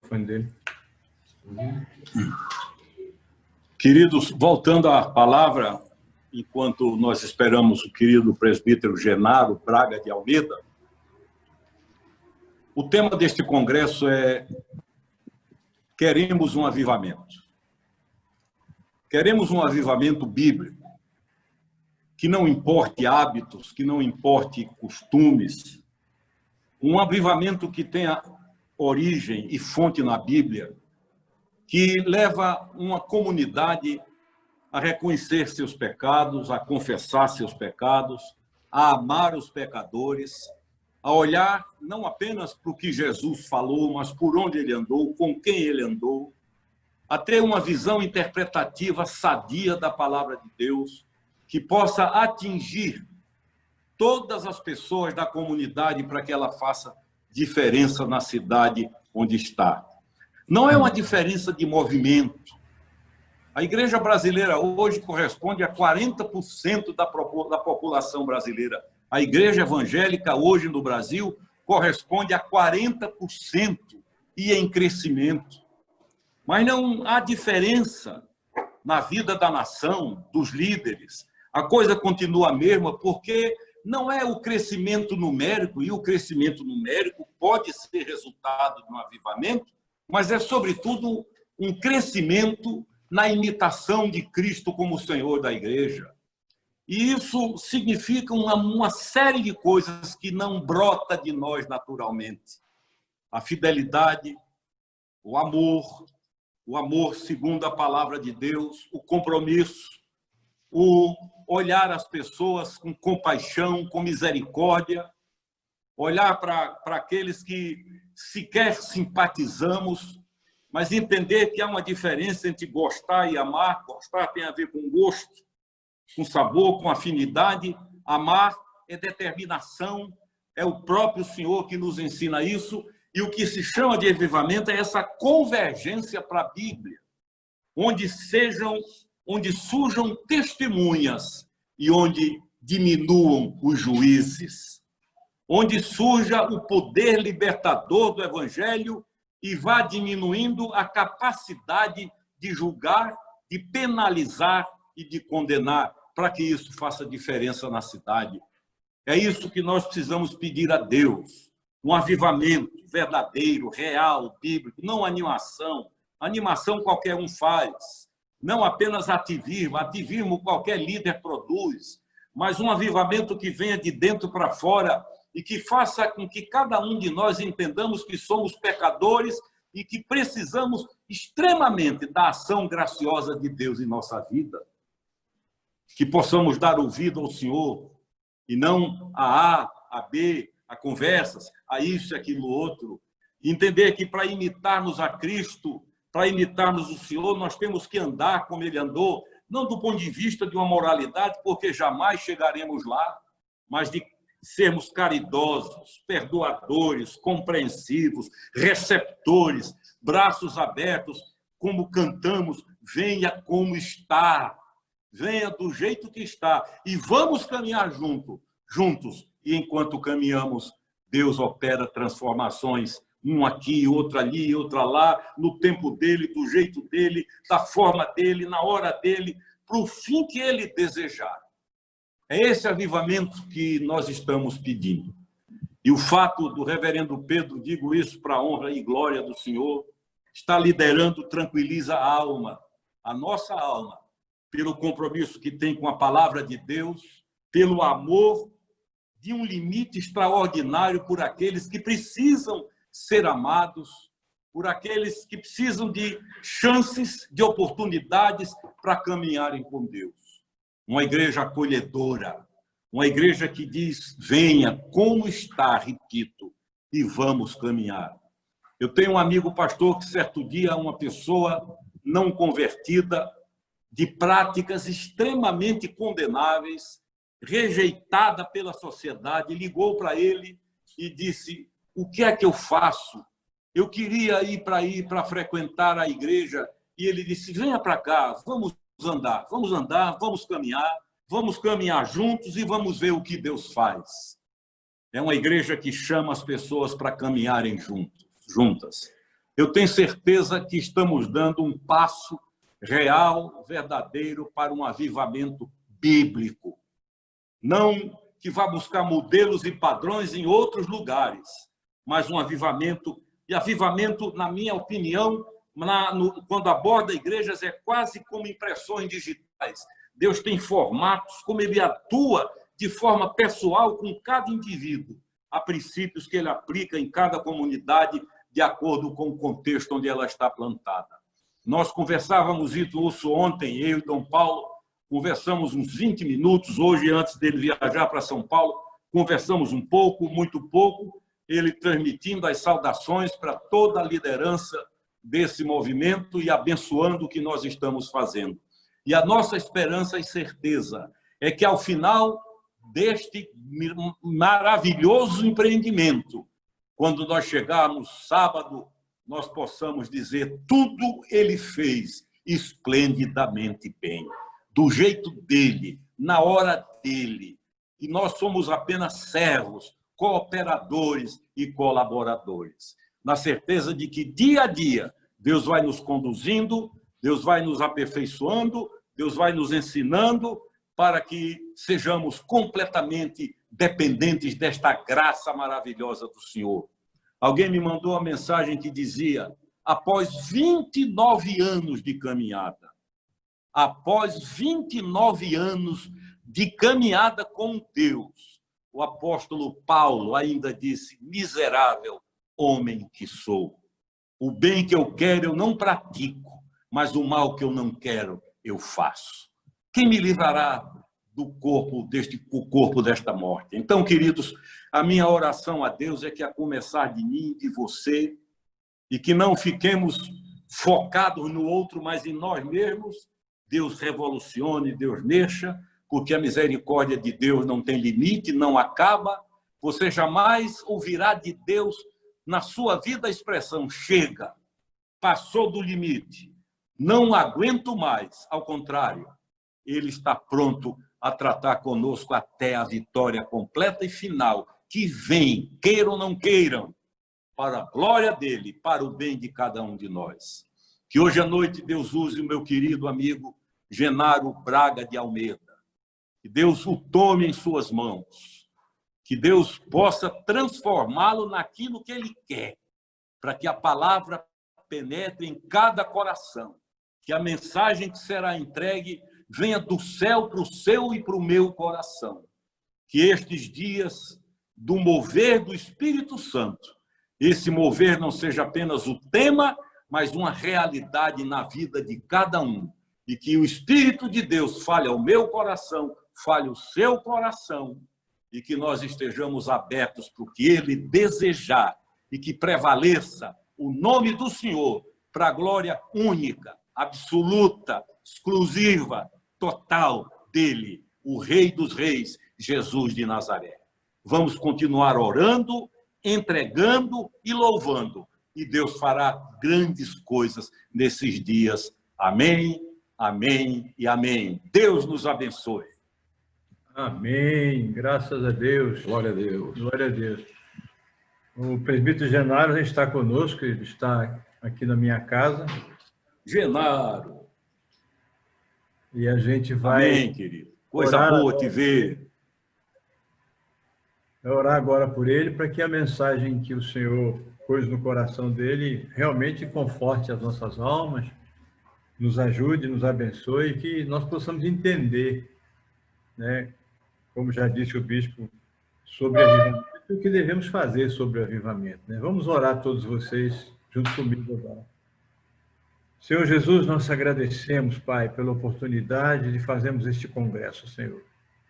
microfone dele. Queridos, voltando à palavra, enquanto nós esperamos o querido presbítero Genaro Braga de Almeida, o tema deste congresso é Queremos um avivamento. Queremos um avivamento bíblico, que não importe hábitos, que não importe costumes, um avivamento que tenha origem e fonte na Bíblia, que leva uma comunidade a reconhecer seus pecados, a confessar seus pecados, a amar os pecadores, a olhar não apenas para o que Jesus falou, mas por onde ele andou, com quem ele andou, a ter uma visão interpretativa sadia da palavra de Deus, que possa atingir todas as pessoas da comunidade para que ela faça diferença na cidade onde está. Não é uma diferença de movimento. A igreja brasileira hoje corresponde a 40% da população brasileira. A igreja evangélica hoje no Brasil corresponde a 40% e em crescimento. Mas não há diferença na vida da nação, dos líderes. A coisa continua a mesma porque não é o crescimento numérico, e o crescimento numérico pode ser resultado de um avivamento, mas é, sobretudo, um crescimento na imitação de Cristo como Senhor da igreja. E isso significa uma série de coisas que não brota de nós naturalmente. A fidelidade, o amor segundo a palavra de Deus, o compromisso, o olhar as pessoas com compaixão, com misericórdia, olhar para aqueles que sequer simpatizamos, mas entender que há uma diferença entre gostar e amar. Gostar tem a ver com gosto, com sabor, com afinidade. Amar é determinação, é o próprio Senhor que nos ensina isso. E o que se chama de avivamento é essa convergência para a Bíblia, onde surjam testemunhas e onde diminuam os juízes, onde surja o poder libertador do Evangelho e vá diminuindo a capacidade de julgar, de penalizar e de condenar, para que isso faça diferença na cidade. É isso que nós precisamos pedir a Deus, um avivamento verdadeiro, real, bíblico, não animação. Animação qualquer um faz, não apenas ativismo qualquer líder produz, mas um avivamento que venha de dentro para fora e que faça com que cada um de nós entendamos que somos pecadores e que precisamos extremamente da ação graciosa de Deus em nossa vida. Que possamos dar ouvido ao Senhor e não a B, a conversas, a isso e aquilo outro. Entender que para imitarmos a Cristo, para imitarmos o Senhor, nós temos que andar como Ele andou, não do ponto de vista de uma moralidade, porque jamais chegaremos lá, mas de sermos caridosos, perdoadores, compreensivos, receptores, braços abertos, como cantamos, venha como está, venha do jeito que está, e vamos caminhar juntos, e enquanto caminhamos, Deus opera transformações, um aqui, outro ali, outra lá, no tempo dele, do jeito dele, da forma dele, na hora dele, para o fim que ele desejar. É esse avivamento que nós estamos pedindo. E o fato do reverendo Pedro, digo isso para a honra e glória do Senhor, está liderando, tranquiliza a alma, a nossa alma, pelo compromisso que tem com a palavra de Deus, pelo amor de um limite extraordinário por aqueles que precisam ser amados, por aqueles que precisam de chances, de oportunidades para caminharem com Deus. Uma igreja acolhedora, uma igreja que diz, venha como está, repito, e vamos caminhar. Eu tenho um amigo pastor que certo dia uma pessoa não convertida, de práticas extremamente condenáveis, rejeitada pela sociedade, ligou para ele e disse, o que é que eu faço? Eu queria ir para frequentar a igreja. E ele disse, venha para cá, vamos andar, vamos caminhar juntos e vamos ver o que Deus faz. É uma igreja que chama as pessoas para caminharem juntas. Eu tenho certeza que estamos dando um passo real, verdadeiro, para um avivamento bíblico. Não que vá buscar modelos e padrões em outros lugares, mas um avivamento. E avivamento, na minha opinião, quando aborda igrejas, é quase como impressões digitais. Deus tem formatos, como ele atua de forma pessoal com cada indivíduo. Há princípios que ele aplica em cada comunidade de acordo com o contexto onde ela está plantada. Nós conversávamos isso ontem, eu e Dom Paulo, conversamos uns 20 minutos, hoje, antes dele viajar para São Paulo, conversamos um pouco, muito pouco, ele transmitindo as saudações para toda a liderança desse movimento e abençoando o que nós estamos fazendo. E a nossa esperança e certeza é que, ao final deste maravilhoso empreendimento, quando nós chegarmos sábado, nós possamos dizer: tudo ele fez esplendidamente bem, do jeito dele, na hora dele. E nós somos apenas servos, cooperadores e colaboradores, na certeza de que, dia a dia, Deus vai nos conduzindo, Deus vai nos aperfeiçoando, Deus vai nos ensinando para que sejamos completamente dependentes desta graça maravilhosa do Senhor. Alguém me mandou uma mensagem que dizia: após 29 anos de caminhada, após 29 anos de caminhada com Deus, o apóstolo Paulo ainda disse: miserável homem que sou. O bem que eu quero eu não pratico, mas o mal que eu não quero eu faço. Quem me livrará do corpo desta morte? Então, queridos, a minha oração a Deus é que, a começar de mim, de você, e que não fiquemos focados no outro, mas em nós mesmos, Deus revolucione, Deus mexa, porque a misericórdia de Deus não tem limite, não acaba. Você jamais ouvirá de Deus na sua vida a expressão: chega, passou do limite, não aguento mais. Ao contrário, ele está pronto a tratar conosco até a vitória completa e final, que vem, queiram ou não queiram, para a glória dele, para o bem de cada um de nós. Que hoje à noite Deus use o meu querido amigo Genaro Braga de Almeida, que Deus o tome em suas mãos, que Deus possa transformá-lo naquilo que ele quer, para que a palavra penetre em cada coração, que a mensagem que será entregue venha do céu para o seu e para o meu coração. Que estes dias do mover do Espírito Santo, esse mover não seja apenas o tema, mas uma realidade na vida de cada um. E que o Espírito de Deus fale ao meu coração, fale ao seu coração, e que nós estejamos abertos para o que ele desejar, e que prevaleça o nome do Senhor para a glória única, absoluta, exclusiva, total dele, o Rei dos Reis, Jesus de Nazaré. Vamos continuar orando, entregando e louvando, e Deus fará grandes coisas nesses dias. Amém, amém e amém. Deus nos abençoe. Amém, graças a Deus. Glória a Deus. Glória a Deus. O presbítero Genaro está conosco, ele está aqui na minha casa. Genaro. E a gente vai... Amém, querido. Coisa boa te ver. Orar agora por ele, para que a mensagem que o Senhor pôs no coração dele realmente conforte as nossas almas, nos ajude, nos abençoe, e que nós possamos entender, né, como já disse o bispo, sobre avivamento, e o que devemos fazer sobre o avivamento, né? Vamos orar todos vocês, junto comigo agora. Senhor Jesus, nós agradecemos, Pai, pela oportunidade de fazermos este congresso, Senhor.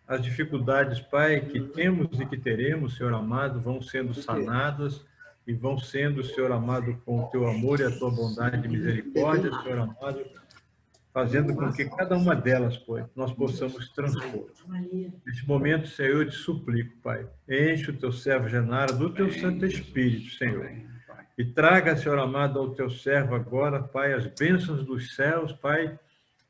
As dificuldades, Pai, que temos e que teremos, Senhor amado, vão sendo sanadas e vão sendo, Senhor amado, com o Teu amor e a Tua bondade e misericórdia, Senhor amado, fazendo com que cada uma delas, Pai, nós possamos transpor. Neste momento, Senhor, eu te suplico, Pai, enche o Teu servo Genaro do Teu Santo Espírito, Senhor. E traga, Senhor amado, ao teu servo agora, Pai, as bênçãos dos céus, Pai,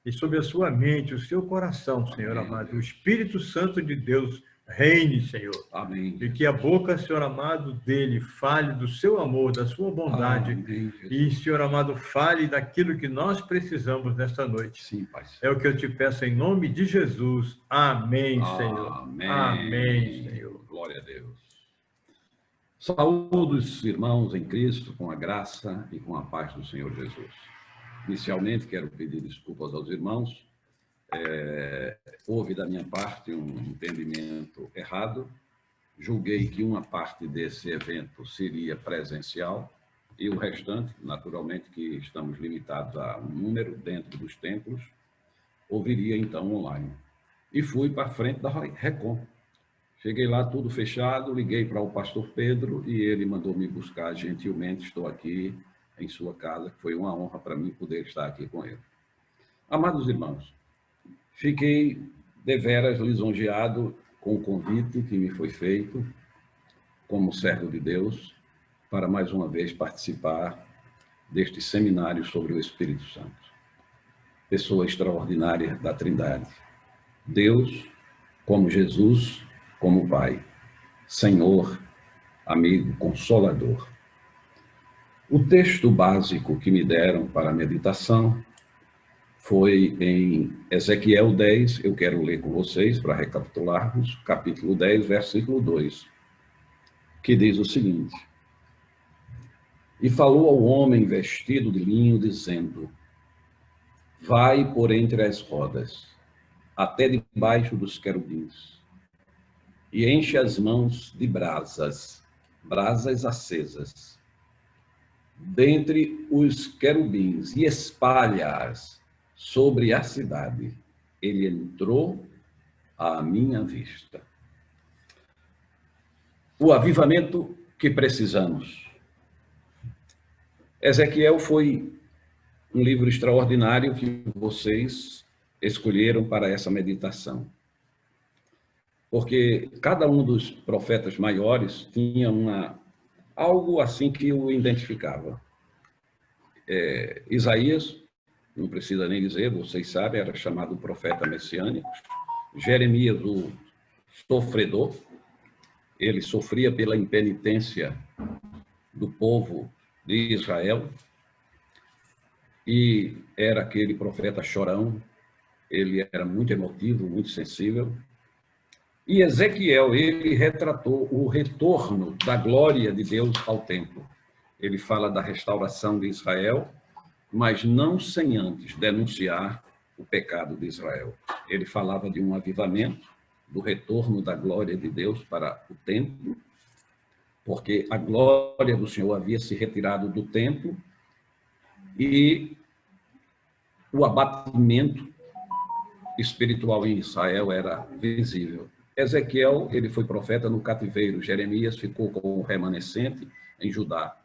e sobre a sua mente, o seu coração, Senhor amado. O Espírito Santo de Deus reine, Senhor. Amém. E que a boca, Senhor amado, dele fale do seu amor, da sua bondade. Amém, E, Senhor amado, fale daquilo que nós precisamos nesta noite. Sim, Pai. É o que eu te peço em nome de Jesus. Amém, Senhor. Amém. Amém, Senhor. Glória a Deus. Saúdo os irmãos em Cristo com a graça e com a paz do Senhor Jesus. Inicialmente, quero pedir desculpas aos irmãos. Houve da minha parte um entendimento errado. Julguei que uma parte desse evento seria presencial e o restante, naturalmente, que estamos limitados a um número dentro dos templos, ouviria então online. E fui para a frente da Recon. Cheguei lá, tudo fechado, liguei para o pastor Pedro e ele mandou me buscar gentilmente. Estou aqui em sua casa, que foi uma honra para mim poder estar aqui com ele. Amados irmãos, fiquei deveras lisonjeado com o convite que me foi feito, como servo de Deus, para mais uma vez participar deste seminário sobre o Espírito Santo. Pessoa extraordinária da Trindade. Deus, como Jesus, como Pai. Senhor, amigo, consolador. O texto básico que me deram para a meditação foi em Ezequiel 10, eu quero ler com vocês para recapitularmos, capítulo 10, versículo 2, que diz o seguinte: E falou ao homem vestido de linho, dizendo: Vai por entre as rodas, até debaixo dos querubins, e enche as mãos de brasas acesas, dentre os querubins, e espalha-as sobre a cidade. Ele entrou à minha vista. O avivamento que precisamos. Ezequiel foi um livro extraordinário que vocês escolheram para essa meditação. Porque cada um dos profetas maiores tinha algo assim que o identificava. Isaías, não precisa nem dizer, vocês sabem, era chamado profeta messiânico. Jeremias, o sofredor, ele sofria pela impenitência do povo de Israel e era aquele profeta chorão, ele era muito emotivo, muito sensível. E Ezequiel, ele retratou o retorno da glória de Deus ao templo. Ele fala da restauração de Israel, mas não sem antes denunciar o pecado de Israel. Ele falava de um avivamento, do retorno da glória de Deus para o templo, porque a glória do Senhor havia se retirado do templo e o abatimento espiritual em Israel era visível. Ezequiel, ele foi profeta no cativeiro. Jeremias ficou com o remanescente em Judá.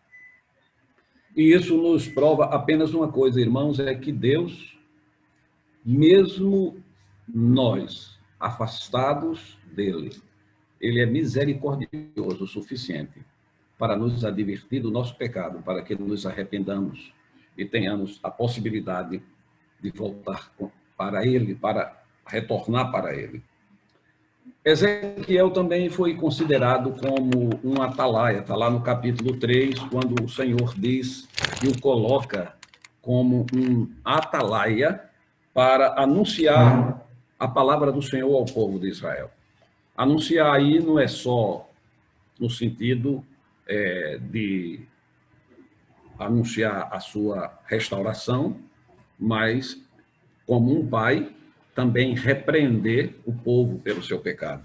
E isso nos prova apenas uma coisa, irmãos, é que Deus, mesmo nós afastados dele, ele é misericordioso o suficiente para nos advertir do nosso pecado, para que nos arrependamos e tenhamos a possibilidade de voltar para ele, para retornar para ele. Ezequiel também foi considerado como um atalaia, está lá no capítulo 3, quando o Senhor diz que o coloca como um atalaia para anunciar a palavra do Senhor ao povo de Israel. Anunciar aí não é só no sentido de anunciar a sua restauração, mas como um pai também repreender o povo pelo seu pecado.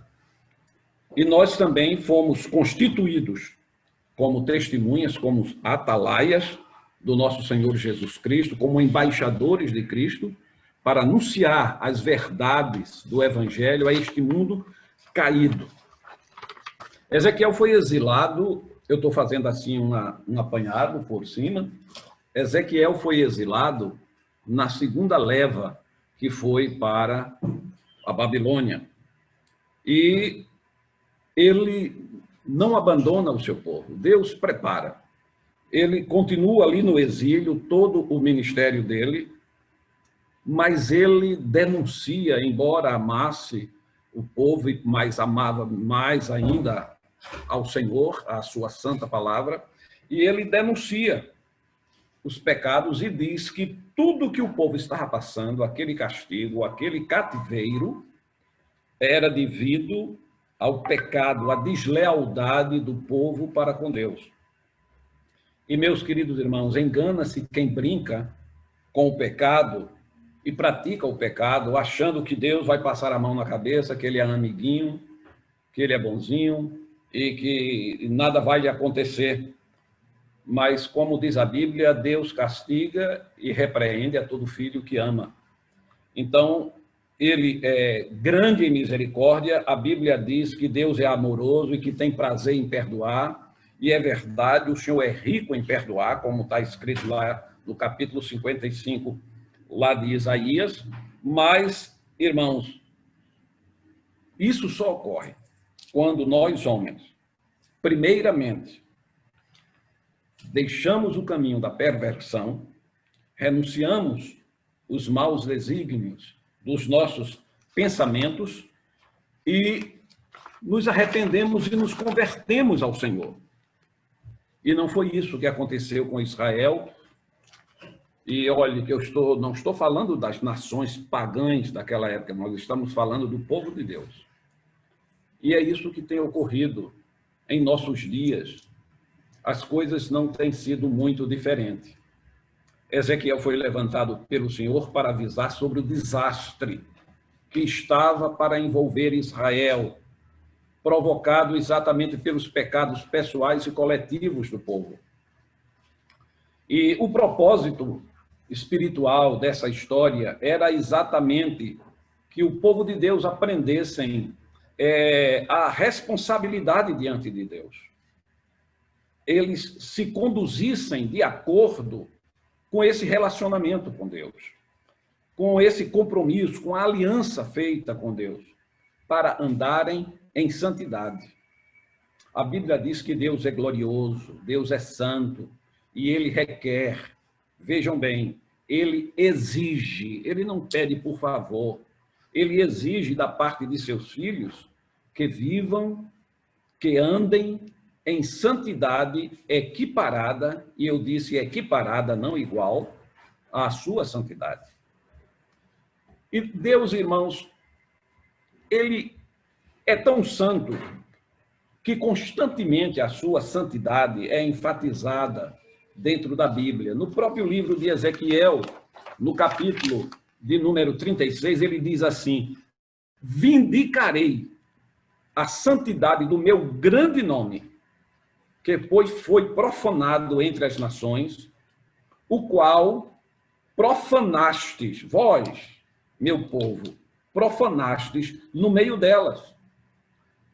E nós também fomos constituídos como testemunhas, como atalaias do nosso Senhor Jesus Cristo, como embaixadores de Cristo, para anunciar as verdades do Evangelho a este mundo caído. Ezequiel foi exilado, eu estou fazendo assim um apanhado por cima. Ezequiel foi exilado na segunda leva que foi para a Babilônia. E ele não abandona o seu povo, Deus prepara. Ele continua ali no exílio, todo o ministério dele, mas ele denuncia, embora amasse o povo, mas amava mais ainda ao Senhor, a sua santa palavra, e ele denuncia os pecados e diz que tudo que o povo estava passando, aquele castigo, aquele cativeiro, era devido ao pecado, à deslealdade do povo para com Deus. E, meus queridos irmãos, engana-se quem brinca com o pecado e pratica o pecado, achando que Deus vai passar a mão na cabeça, que ele é amiguinho, que ele é bonzinho e que nada vai lhe acontecer. Mas, como diz a Bíblia, Deus castiga e repreende a todo filho que ama. Então, ele é grande em misericórdia, a Bíblia diz que Deus é amoroso e que tem prazer em perdoar, e é verdade, o Senhor é rico em perdoar, como está escrito lá no capítulo 55, lá de Isaías, mas, irmãos, isso só ocorre quando nós, homens, primeiramente, deixamos o caminho da perversão, renunciamos os maus desígnios dos nossos pensamentos e nos arrependemos e nos convertemos ao Senhor. E não foi isso que aconteceu com Israel. E olhe que não estou falando das nações pagãs daquela época, nós estamos falando do povo de Deus. E é isso que tem ocorrido em nossos dias. As coisas não têm sido muito diferentes. Ezequiel foi levantado pelo Senhor para avisar sobre o desastre que estava para envolver Israel, provocado exatamente pelos pecados pessoais e coletivos do povo. E o propósito espiritual dessa história era exatamente que o povo de Deus aprendessem a responsabilidade diante de Deus. Eles se conduzissem de acordo com esse relacionamento com Deus, com esse compromisso, com a aliança feita com Deus, para andarem em santidade. A Bíblia diz que Deus é glorioso, Deus é santo, e ele requer, vejam bem, ele exige, ele não pede por favor, ele exige da parte de seus filhos que vivam, que andem em santidade equiparada, e eu disse equiparada, não igual, à sua santidade. E Deus, irmãos, ele é tão santo que constantemente a sua santidade é enfatizada dentro da Bíblia. No próprio livro de Ezequiel, no capítulo de número 36, ele diz assim: vindicarei a santidade do meu grande nome, que foi profanado entre as nações, o qual profanastes, vós, meu povo, profanastes no meio delas.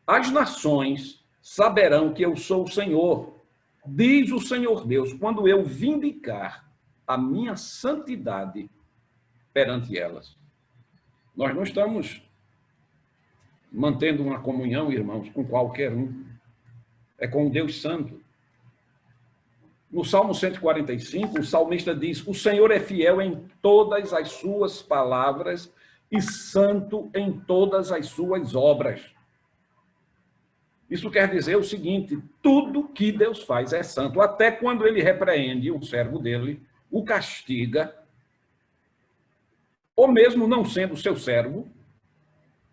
As nações saberão que eu sou o Senhor, diz o Senhor Deus, quando eu vindicar a minha santidade perante elas. Nós não estamos mantendo uma comunhão, irmãos, com qualquer um. É com o Deus Santo. No Salmo 145, o salmista diz: o Senhor é fiel em todas as suas palavras e santo em todas as suas obras. Isso quer dizer o seguinte: tudo que Deus faz é santo, até quando ele repreende um servo dele, o castiga, ou mesmo não sendo seu servo,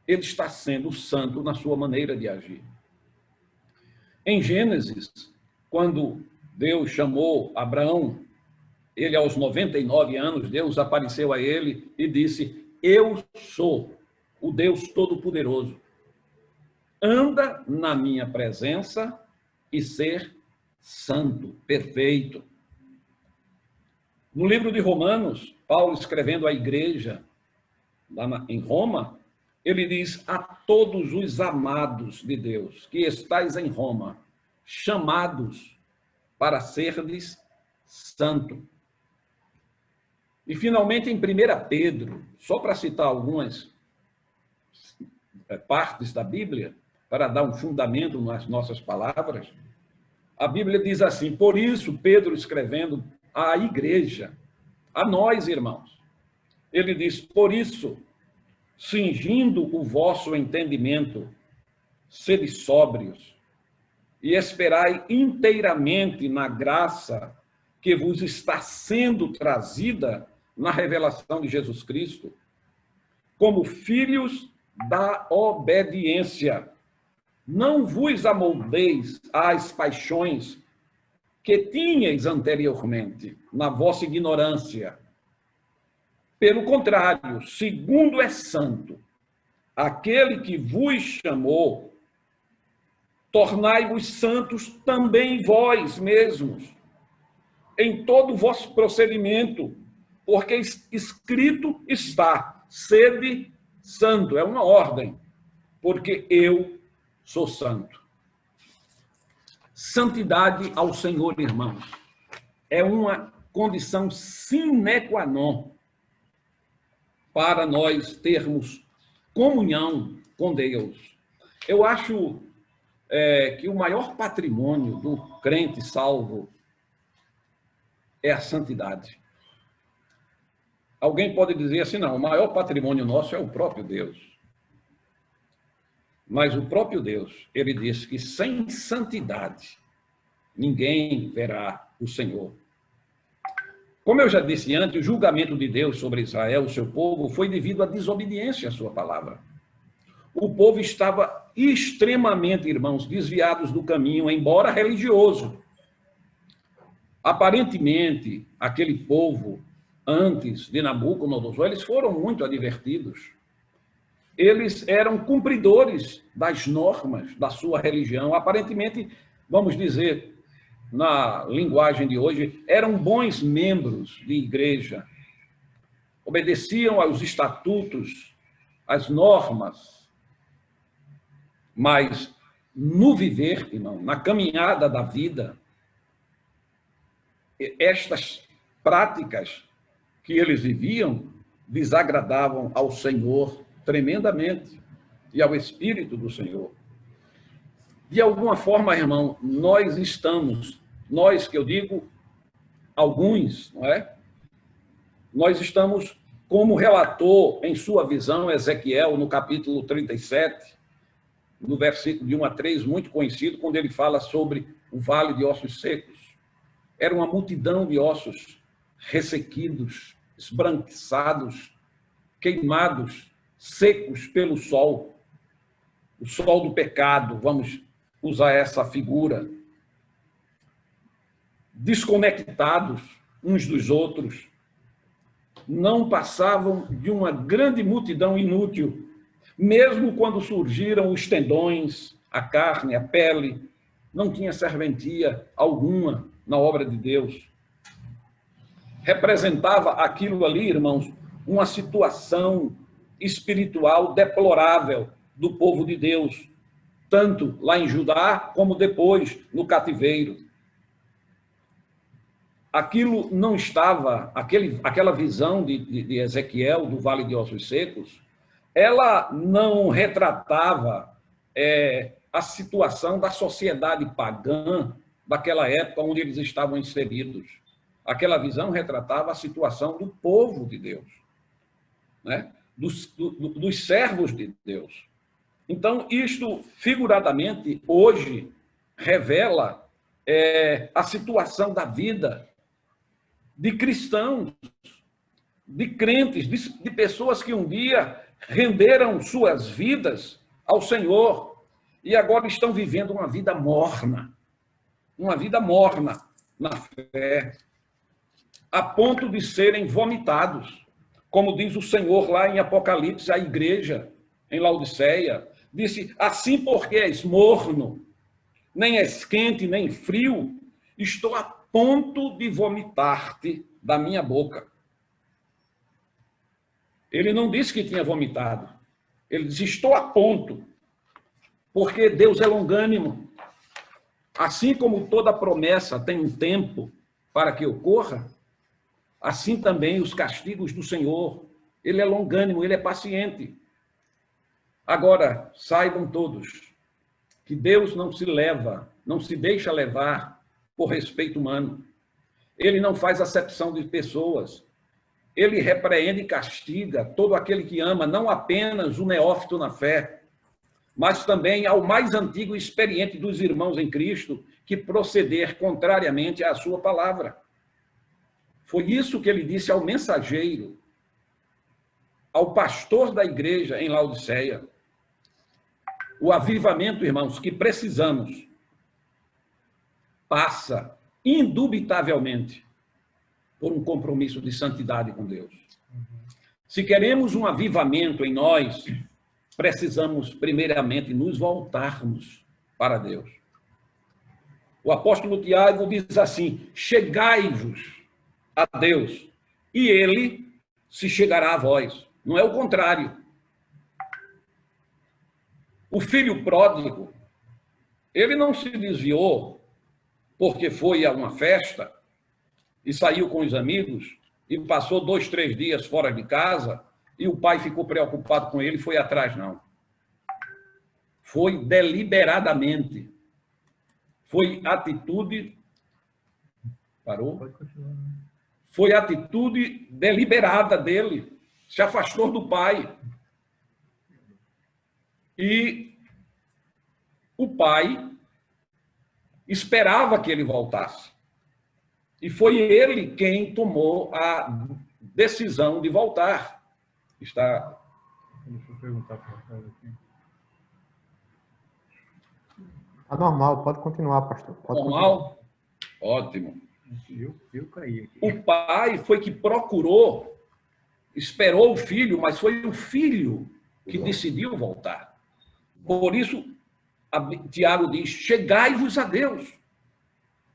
ele está sendo santo na sua maneira de agir. Em Gênesis, quando Deus chamou Abraão, ele aos 99 anos, Deus apareceu a ele e disse: eu sou o Deus Todo-Poderoso. Anda na minha presença e ser santo, perfeito. No livro de Romanos, Paulo escrevendo à igreja lá em Roma, ele diz: a todos os amados de Deus que estais em Roma, chamados para serdes santo. E finalmente em 1 Pedro, só para citar algumas partes da Bíblia, para dar um fundamento nas nossas palavras, a Bíblia diz assim: por isso, Pedro escrevendo à igreja, a nós, irmãos, ele diz: por isso, cingindo o vosso entendimento, sede sóbrios, e esperai inteiramente na graça que vos está sendo trazida na revelação de Jesus Cristo, como filhos da obediência. Não vos amoldeis às paixões que tinhais anteriormente, na vossa ignorância. Pelo contrário, segundo é santo, aquele que vos chamou, tornai-vos santos também vós mesmos, em todo o vosso procedimento, porque escrito está, sede santo, é uma ordem, porque eu sou santo. Santidade ao Senhor, irmãos, é uma condição sine qua non para nós termos comunhão com Deus. Eu acho que o maior patrimônio do crente salvo é a santidade. Alguém pode dizer assim, não, o maior patrimônio nosso é o próprio Deus. Mas o próprio Deus, ele disse que sem santidade ninguém verá o Senhor. Como eu já disse antes, o julgamento de Deus sobre Israel, o seu povo, foi devido à desobediência à sua palavra. O povo estava extremamente, irmãos, desviados do caminho, embora religioso. Aparentemente, aquele povo, antes de Nabucodonosor, eles foram muito advertidos. Eles eram cumpridores das normas da sua religião. Aparentemente, vamos dizer, na linguagem de hoje, eram bons membros de igreja. Obedeciam aos estatutos, às normas. Mas no viver, irmão, na caminhada da vida, estas práticas que eles viviam desagradavam ao Senhor tremendamente e ao Espírito do Senhor. De alguma forma, irmão, nós que eu digo, alguns, não é? Nós estamos, como relatou em sua visão Ezequiel, no capítulo 37, no versículo de 1 a 3, muito conhecido, quando ele fala sobre o vale de ossos secos. Era uma multidão de ossos ressequidos, esbranquiçados, queimados, secos pelo sol. O sol do pecado, vamos usar essa figura. Desconectados uns dos outros. Não passavam de uma grande multidão inútil, mesmo quando surgiram os tendões, a carne, a pele, não tinha serventia alguma na obra de Deus. Representava aquilo ali, irmãos, uma situação espiritual deplorável do povo de Deus, tanto lá em Judá como depois no cativeiro. Aquilo não estava, aquela visão de Ezequiel, do Vale de Ossos Secos, ela não retratava a situação da sociedade pagã daquela época onde eles estavam inseridos. Aquela visão retratava a situação do povo de Deus, né? Dos servos de Deus. Então, isto, figuradamente, hoje, revela a situação da vida de cristãos, de crentes, de pessoas que um dia renderam suas vidas ao Senhor e agora estão vivendo uma vida morna na fé, a ponto de serem vomitados. Como diz o Senhor lá em Apocalipse, à igreja em Laodiceia, disse, assim porque és morno, nem és quente, nem frio, estou a ponto de vomitar-te da minha boca. Ele não disse que tinha vomitado. Ele disse, estou a ponto, porque Deus é longânimo. Assim como toda promessa tem um tempo para que ocorra, assim também os castigos do Senhor. Ele é longânimo, ele é paciente. Agora, saibam todos que Deus não se deixa levar por respeito humano. Ele não faz acepção de pessoas. ele repreende e castiga todo aquele que ama não apenas o neófito na fé, mas também ao mais antigo e experiente dos irmãos em Cristo que proceder contrariamente à sua palavra. Foi isso que ele disse ao mensageiro, ao pastor da igreja em Laodiceia. O avivamento, irmãos, que precisamos, passa indubitavelmente por um compromisso de santidade com Deus. Se queremos um avivamento em nós, precisamos primeiramente nos voltarmos para Deus. O apóstolo Tiago diz assim: chegai-vos a Deus, e ele se chegará a vós. Não é o contrário. O filho pródigo, ele não se desviou porque foi a uma festa e saiu com os amigos e passou 2, 3 dias fora de casa e o pai ficou preocupado com ele e foi atrás, não. Foi deliberadamente. Foi atitude... Parou? Pode continuar. Foi atitude deliberada dele. Se afastou do pai. E o pai esperava que ele voltasse. E foi ele quem tomou a decisão de voltar. Está... Deixa eu perguntar para o cara aqui. Tá normal, pode continuar, pastor. Pode Normal? Ótimo. Eu caí aqui. O pai foi que procurou, esperou o filho, mas foi o filho que decidiu voltar. Por isso, Tiago diz: chegai-vos a Deus,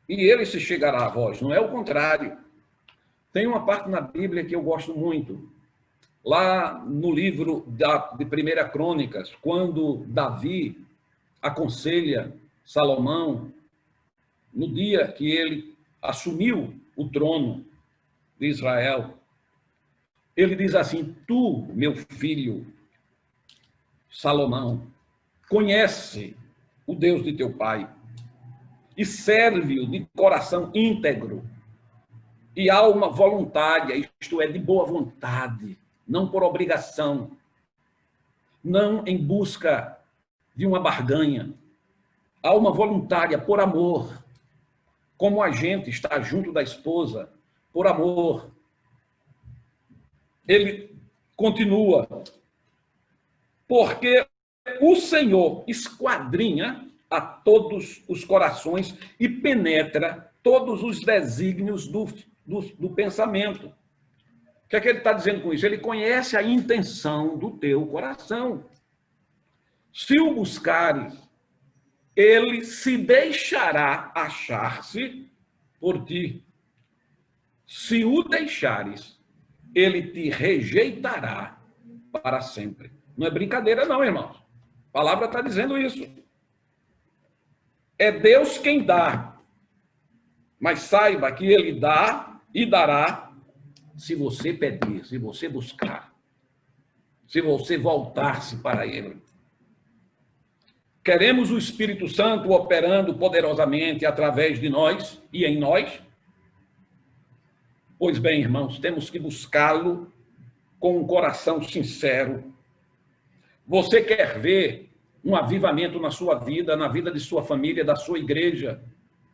e ele se chegará a vós, não é o contrário. Tem uma parte na Bíblia que eu gosto muito, lá no livro de 1 Crônicas, quando Davi aconselha Salomão, no dia que ele assumiu o trono de Israel, ele diz assim: tu, meu filho Salomão, conhece o Deus de teu pai e serve-o de coração íntegro e alma voluntária, isto é, de boa vontade, não por obrigação, não em busca de uma barganha, alma voluntária por amor, como a gente está junto da esposa, por amor. Ele continua: porque o Senhor esquadrinha a todos os corações e penetra todos os desígnios do pensamento. O que é que ele está dizendo com isso? Ele conhece a intenção do teu coração. Se o buscares, ele se deixará achar-se por ti. Se o deixares, ele te rejeitará para sempre. Não é brincadeira não, irmãos. A palavra está dizendo isso. É Deus quem dá. Mas saiba que ele dá e dará se você pedir, se você buscar, se você voltar-se para ele. Queremos o Espírito Santo operando poderosamente através de nós e em nós? Pois bem, irmãos, temos que buscá-lo com um coração sincero. Você quer ver um avivamento na sua vida, na vida de sua família, da sua igreja,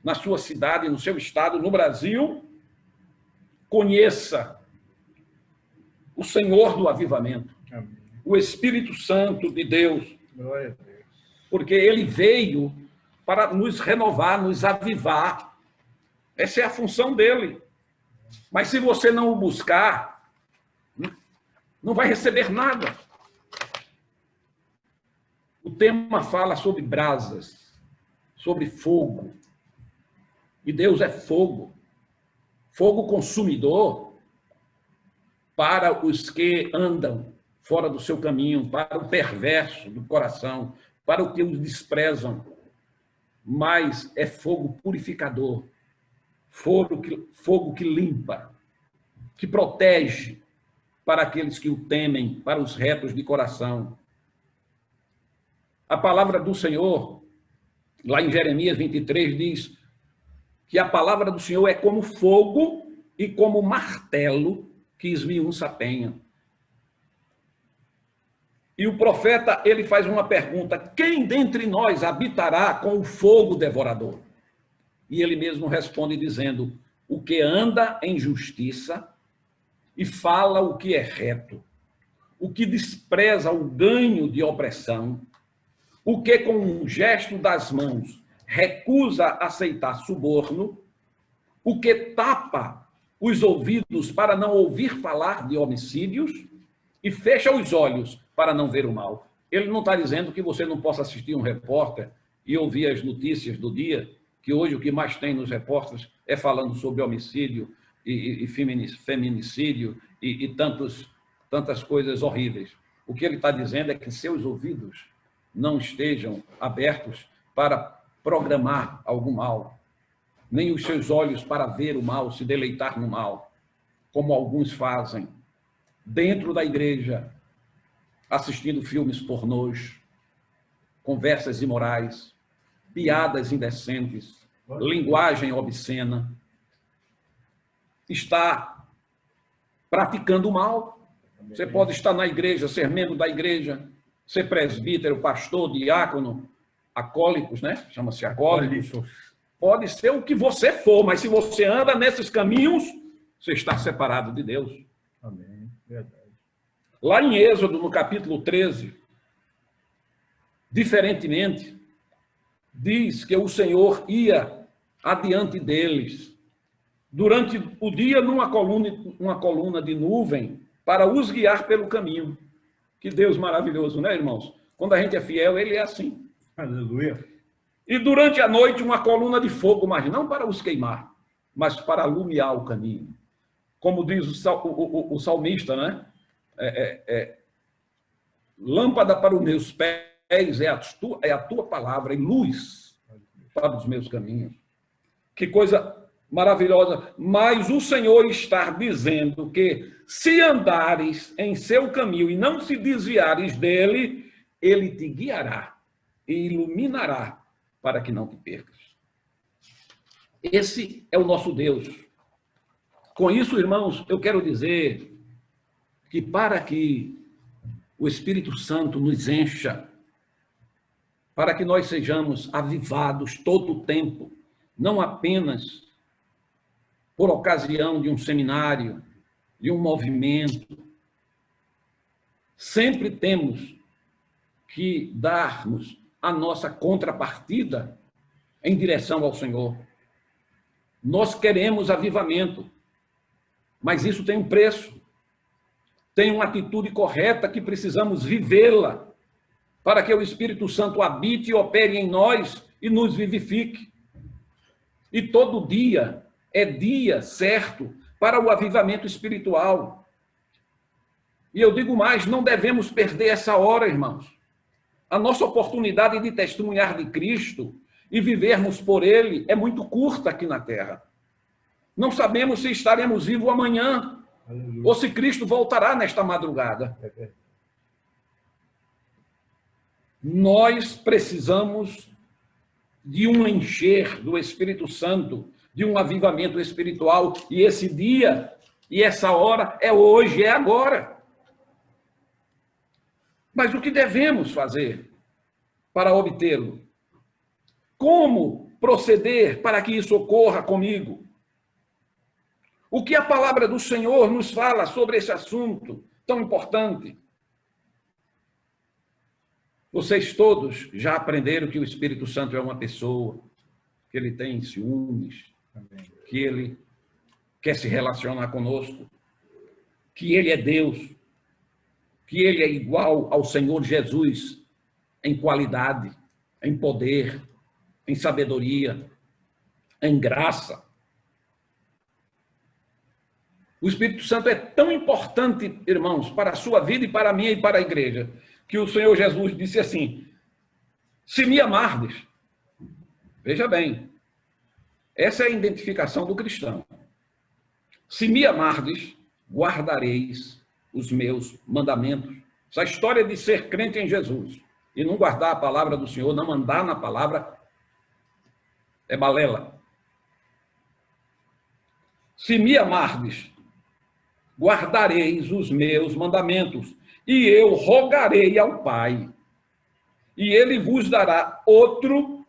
na sua cidade, no seu estado, no Brasil? Conheça o Senhor do avivamento, Amém. o Espírito Santo de Deus, Glória a Deus. porque ele veio para nos renovar, nos avivar. Essa é a função dele. Mas se você não o buscar, não vai receber nada. O tema fala sobre brasas, sobre fogo. E Deus é fogo. Fogo consumidor para os que andam fora do seu caminho, para o perverso do coração, para os que os desprezam. Mas é fogo purificador, fogo que limpa, que protege para aqueles que o temem, para os retos de coração. A palavra do Senhor, lá em Jeremias 23, diz que a palavra do Senhor é como fogo e como martelo que esmiuça a penha. E o profeta, ele faz uma pergunta: quem dentre nós habitará com o fogo devorador? E ele mesmo responde dizendo: o que anda em justiça e fala o que é reto, o que despreza o ganho de opressão, o que com um gesto das mãos recusa aceitar suborno, o que tapa os ouvidos para não ouvir falar de homicídios e fecha os olhos para não ver o mal. Ele não está dizendo que você não possa assistir um repórter e ouvir as notícias do dia, que hoje o que mais tem nos repórteres é falando sobre homicídio e feminicídio e tantas coisas horríveis. O que ele está dizendo é que seus ouvidos não estejam abertos para programar algum mal, nem os seus olhos para ver o mal, se deleitar no mal, como alguns fazem dentro da igreja, assistindo filmes pornôs, conversas imorais, piadas indecentes, linguagem obscena. Está praticando o mal. Você pode estar na igreja, ser membro da igreja, ser presbítero, pastor, diácono, acólicos, né? Chama-se acólicos. Pode ser o que você for, mas se você anda nesses caminhos, você está separado de Deus. Amém. Verdade. Lá em Êxodo, no capítulo 13, diferentemente, diz que o Senhor ia adiante deles, durante o dia numa coluna de nuvem, para os guiar pelo caminho. Que Deus maravilhoso, né, irmãos? Quando a gente é fiel, ele é assim. Aleluia. E durante a noite, uma coluna de fogo, mas não para os queimar, mas para alumiar o caminho. Como diz o salmista, né? Lâmpada para os meus pés é a tua palavra e luz para os meus caminhos. Que coisa maravilhosa. Mas o Senhor está dizendo que se andares em seu caminho e não se desviares dele, ele te guiará e iluminará para que não te percas. Esse é o nosso Deus. Com isso, irmãos, eu quero dizer que para que o Espírito Santo nos encha, para que nós sejamos avivados todo o tempo, não apenas por ocasião de um seminário, de um movimento, sempre temos que darmos a nossa contrapartida em direção ao Senhor. Nós queremos avivamento, mas isso tem um preço. Tem uma atitude correta que precisamos vivê-la para que o Espírito Santo habite e opere em nós e nos vivifique. E todo dia é dia certo para o avivamento espiritual. E eu digo mais, não devemos perder essa hora, irmãos. A nossa oportunidade de testemunhar de Cristo e vivermos por Ele é muito curta aqui na Terra. Não sabemos se estaremos vivos amanhã, aleluia, ou se Cristo voltará nesta madrugada. Nós precisamos de um encher do Espírito Santo, de um avivamento espiritual, e esse dia e essa hora é hoje, é agora. Mas o que devemos fazer para obtê-lo? Como proceder para que isso ocorra comigo? O que a palavra do Senhor nos fala sobre esse assunto tão importante? Vocês todos já aprenderam que o Espírito Santo é uma pessoa, que ele tem ciúmes, que ele quer se relacionar conosco, que ele é Deus, que ele é igual ao Senhor Jesus em qualidade, em poder, em sabedoria, em graça. O Espírito Santo é tão importante, irmãos, para a sua vida e para a minha e para a igreja, que o Senhor Jesus disse assim: se me amardes, veja bem, essa é a identificação do cristão. Se me amardes, guardareis os meus mandamentos. Essa história de ser crente em Jesus e não guardar a palavra do Senhor, não andar na palavra, é balela. Se me amardes, guardareis os meus mandamentos, e eu rogarei ao Pai, e ele vos dará outro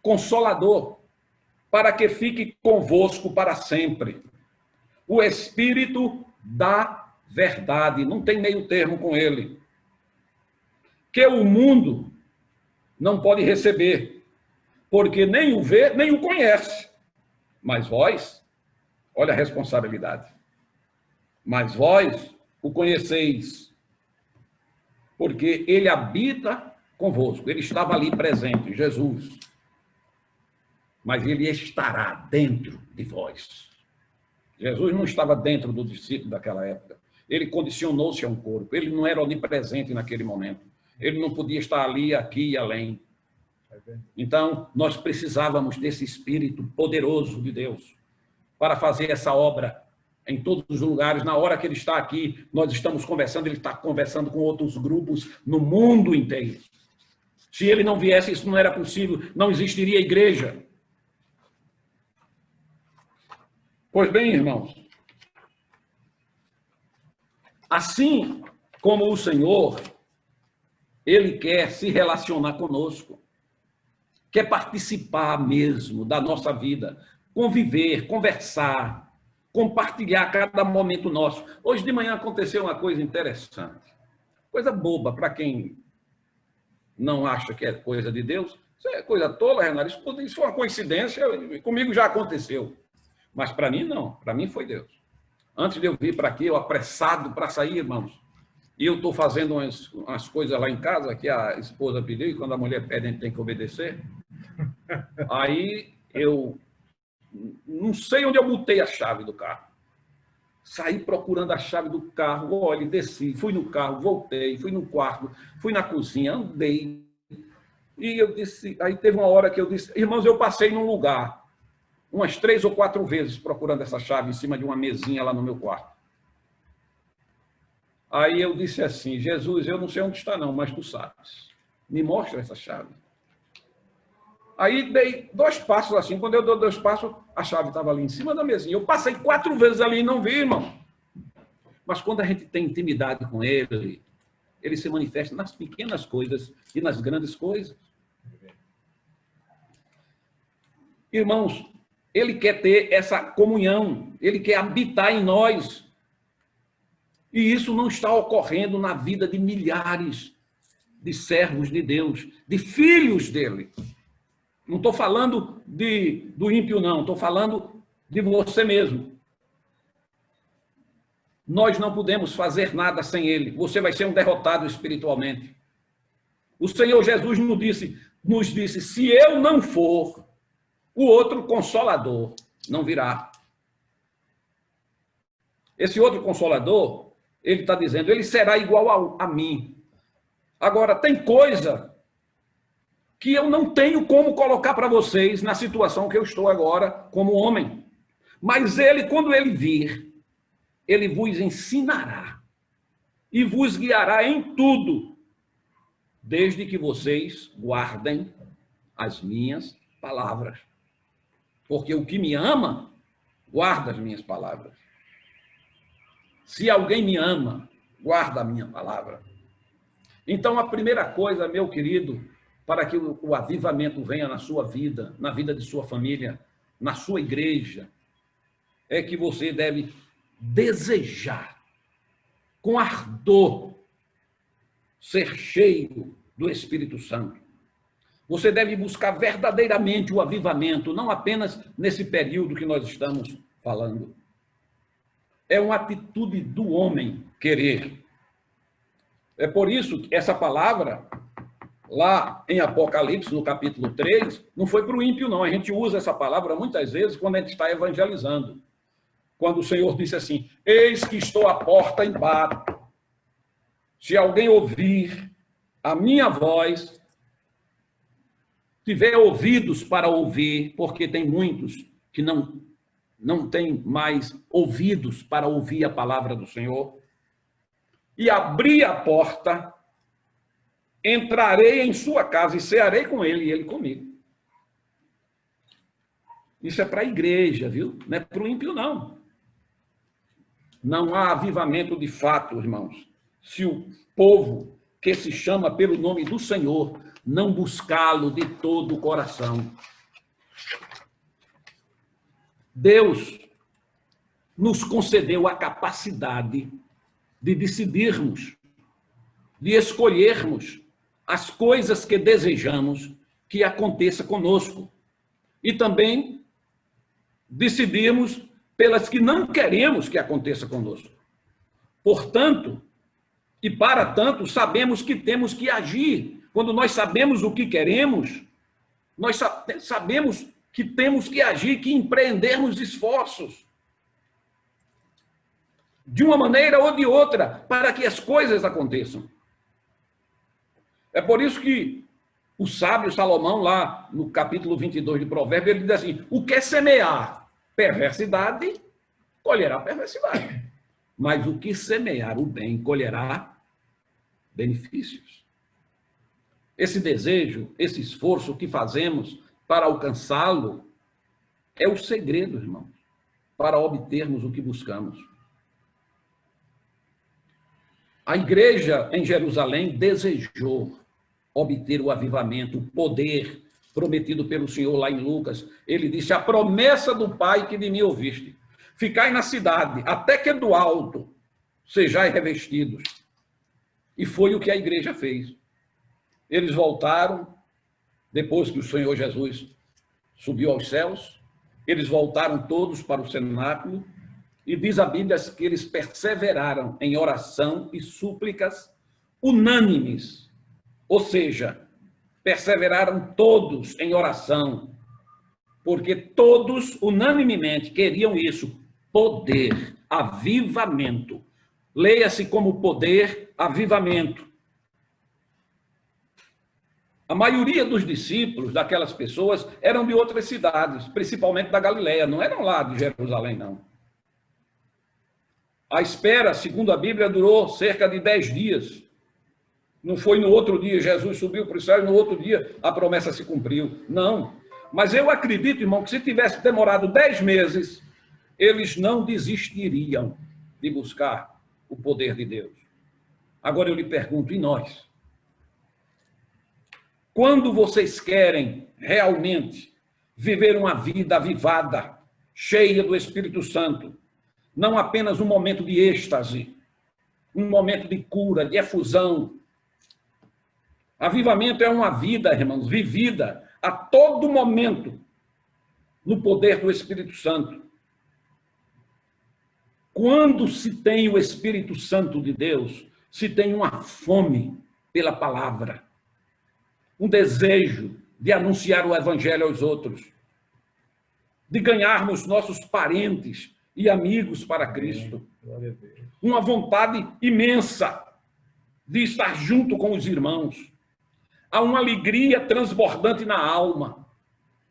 Consolador, para que fique convosco para sempre. O Espírito da verdade, não tem meio termo com ele, que o mundo não pode receber, porque nem o vê, nem o conhece. Mas vós, olha a responsabilidade, mas vós o conheceis, porque ele habita convosco. Ele estava ali presente, Jesus. Mas ele estará dentro de vós. Jesus não estava dentro do discípulo daquela época. Ele condicionou-se a um corpo. Ele não era onipresente naquele momento. Ele não podia estar ali, aqui e além. Então, nós precisávamos desse Espírito poderoso de Deus para fazer essa obra em todos os lugares. Na hora que ele está aqui, nós estamos conversando, ele está conversando com outros grupos no mundo inteiro. Se ele não viesse, isso não era possível, não existiria igreja. Pois bem, irmãos, assim como o Senhor, ele quer se relacionar conosco, quer participar mesmo da nossa vida, conviver, conversar, compartilhar a cada momento nosso. Hoje de manhã aconteceu uma coisa interessante, coisa boba para quem não acha que é coisa de Deus. Isso é coisa tola, Renato, isso foi uma coincidência, comigo já aconteceu. Mas para mim, não. Para mim foi Deus. Antes de eu vir para aqui, eu apressado para sair, irmãos. E eu estou fazendo umas coisas lá em casa que a esposa pediu, e quando a mulher pede, a gente tem que obedecer. Aí eu não sei onde eu botei a chave do carro. Saí procurando a chave do carro, olha, desci, fui no carro, voltei, fui no quarto, fui na cozinha, andei. E eu disse, aí teve uma hora que eu disse, irmãos, eu passei num lugar umas 3 ou 4 vezes procurando essa chave em cima de uma mesinha lá no meu quarto. Aí eu disse assim, Jesus, eu não sei onde está não, mas tu sabes. Me mostra essa chave. Aí dei 2 passos assim, quando eu dou 2 passos, a chave estava ali em cima da mesinha. Eu passei 4 vezes ali e não vi, irmão. Mas quando a gente tem intimidade com ele, ele se manifesta nas pequenas coisas e nas grandes coisas. Irmãos, ele quer ter essa comunhão, ele quer habitar em nós. E isso não está ocorrendo na vida de milhares de servos de Deus, de filhos dele. Não estou falando do ímpio, não. Estou falando de você mesmo. Nós não podemos fazer nada sem ele. Você vai ser um derrotado espiritualmente. O Senhor Jesus nos disse, se eu não for, o outro Consolador não virá. Esse outro Consolador, ele está dizendo, ele será igual a mim. Agora, tem coisa que eu não tenho como colocar para vocês na situação que eu estou agora como homem. Mas ele, quando ele vir, ele vos ensinará e vos guiará em tudo, desde que vocês guardem as minhas palavras. Porque o que me ama, guarda as minhas palavras. Se alguém me ama, guarda a minha palavra. Então, a primeira coisa, meu querido, para que o avivamento venha na sua vida, na vida de sua família, na sua igreja, é que você deve desejar, com ardor, ser cheio do Espírito Santo. Você deve buscar verdadeiramente o avivamento, não apenas nesse período que nós estamos falando. É uma atitude do homem querer. É por isso que essa palavra, lá em Apocalipse, no capítulo 3, não foi para o ímpio, não. A gente usa essa palavra muitas vezes quando a gente está evangelizando. Quando o Senhor disse assim, eis que estou à porta e bato. Se alguém ouvir a minha voz, tiver ouvidos para ouvir, porque tem muitos que não têm mais ouvidos para ouvir a palavra do Senhor, e abrir a porta, entrarei em sua casa e cearei com ele e ele comigo. Isso é para a igreja, viu? Não é para o ímpio, não. Não há avivamento de fato, irmãos, se o povo que se chama pelo nome do Senhor não buscá-lo de todo o coração. Deus nos concedeu a capacidade de decidirmos, de escolhermos as coisas que desejamos que aconteça conosco. E também decidirmos pelas que não queremos que aconteça conosco. Portanto, e para tanto, sabemos que temos que agir. Quando nós sabemos o que queremos, nós sabemos que temos que agir, que empreendermos esforços, de uma maneira ou de outra, para que as coisas aconteçam. É por isso que o sábio Salomão, lá no capítulo 22 de Provérbios, ele diz assim: o que semear perversidade, colherá perversidade. Mas o que semear o bem, colherá benefícios. Esse desejo, esse esforço que fazemos para alcançá-lo, é o segredo, irmãos, para obtermos o que buscamos. A igreja em Jerusalém desejou obter o avivamento, o poder prometido pelo Senhor lá em Lucas. Ele disse: a promessa do Pai que de mim ouviste, ficai na cidade, até que do alto sejais revestidos. E foi o que a igreja fez. Eles voltaram, depois que o Senhor Jesus subiu aos céus, eles voltaram todos para o cenáculo, e diz a Bíblia que eles perseveraram em oração e súplicas unânimes, ou seja, perseveraram todos em oração, porque todos unanimemente queriam isso, poder, avivamento. Leia-se como poder, avivamento. A maioria dos discípulos, daquelas pessoas, eram de outras cidades, principalmente da Galileia, não eram lá de Jerusalém, não. A espera, segundo a Bíblia, durou cerca de 10 dias. Não foi no outro dia, Jesus subiu para o céu e no outro dia a promessa se cumpriu. Não. Mas eu acredito, irmão, que se tivesse demorado 10 meses, eles não desistiriam de buscar o poder de Deus. Agora eu lhe pergunto, e nós? Quando vocês querem realmente viver uma vida avivada, cheia do Espírito Santo, não apenas um momento de êxtase, um momento de cura, de efusão. Avivamento é uma vida, irmãos, vivida a todo momento no poder do Espírito Santo. Quando se tem o Espírito Santo de Deus, se tem uma fome pela palavra, um desejo de anunciar o Evangelho aos outros, de ganharmos nossos parentes e amigos para Cristo. Uma vontade imensa de estar junto com os irmãos. Há uma alegria transbordante na alma.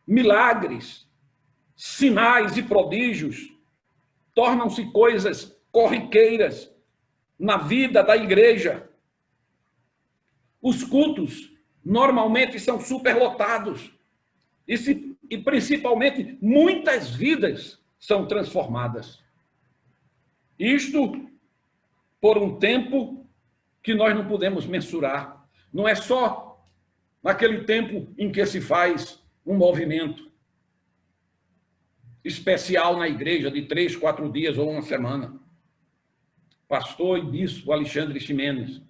Milagres, sinais e prodígios tornam-se coisas corriqueiras na vida da igreja. Os cultos normalmente são superlotados. E principalmente muitas vidas são transformadas. Isto por um tempo que nós não podemos mensurar. Não é só naquele tempo em que se faz um movimento especial na igreja de 3, 4 dias ou uma semana. Pastor e bispo Alexandre Ximenes,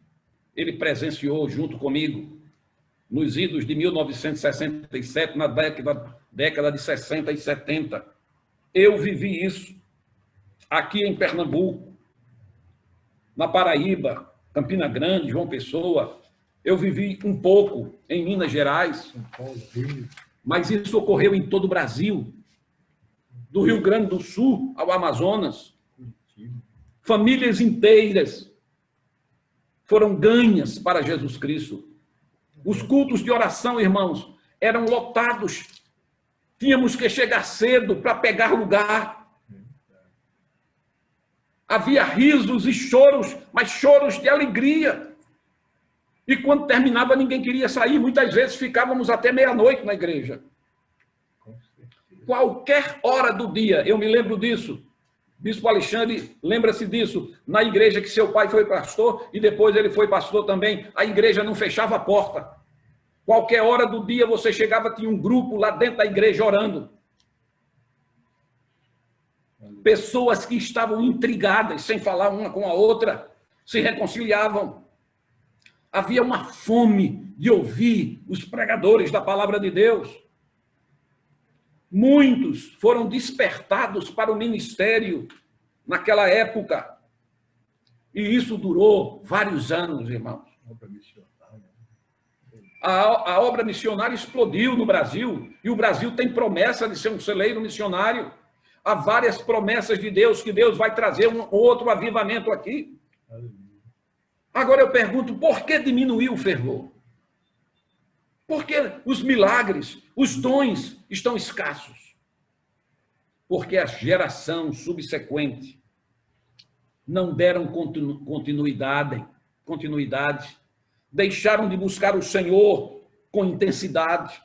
ele presenciou junto comigo nos idos de 1967, na década de 60 e 70. Eu vivi isso aqui em Pernambuco, na Paraíba, Campina Grande, João Pessoa. Eu vivi um pouco em Minas Gerais, mas isso ocorreu em todo o Brasil, do Rio Grande do Sul ao Amazonas. Famílias inteiras foram ganhas para Jesus Cristo. Os cultos de oração, irmãos, eram lotados. Tínhamos que chegar cedo para pegar lugar. Havia risos e choros, mas choros de alegria. E quando terminava, ninguém queria sair. Muitas vezes ficávamos até meia-noite na igreja. Qualquer hora do dia, eu me lembro disso. Bispo Alexandre lembra-se disso, na igreja que seu pai foi pastor e depois ele foi pastor também, a igreja não fechava a porta. Qualquer hora do dia você chegava, tinha um grupo lá dentro da igreja orando. Pessoas que estavam intrigadas, sem falar uma com a outra, se reconciliavam. Havia uma fome de ouvir os pregadores da palavra de Deus. Muitos foram despertados para o ministério naquela época. E isso durou vários anos, irmãos. A obra missionária explodiu no Brasil, e o Brasil tem promessa de ser um celeiro missionário. Há várias promessas de Deus, que Deus vai trazer um outro avivamento aqui. Agora eu pergunto, por que diminuiu o fervor? Porque os milagres, os dons estão escassos. Porque a geração subsequente não deram continuidade, deixaram de buscar o Senhor com intensidade,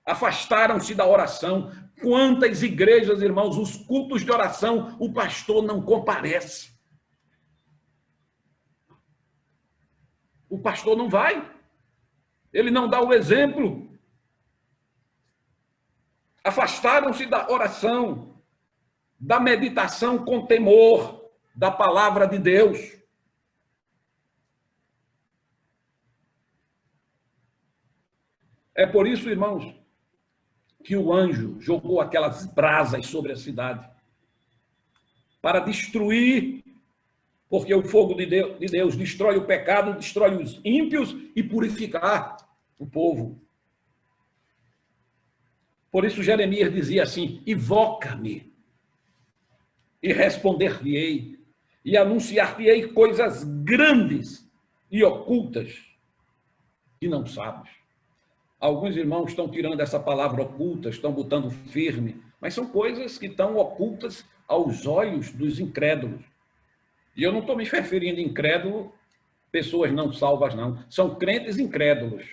afastaram-se da oração. Quantas igrejas, irmãos, os cultos de oração, o pastor não comparece. O pastor não vai. Ele não dá o exemplo. Afastaram-se da oração, da meditação com temor, da palavra de Deus. É por isso, irmãos, que o anjo jogou aquelas brasas sobre a cidade para destruir, porque o fogo de Deus destrói o pecado, destrói os ímpios e purificar o povo. Por isso Jeremias dizia assim: invoca-me e responder-te-ei e anunciar-te-ei coisas grandes e ocultas que não sabes. Alguns irmãos estão tirando essa palavra oculta, estão botando firme, mas são coisas que estão ocultas aos olhos dos incrédulos. E eu não estou me referindo a incrédulo, pessoas não salvas, não. São crentes incrédulos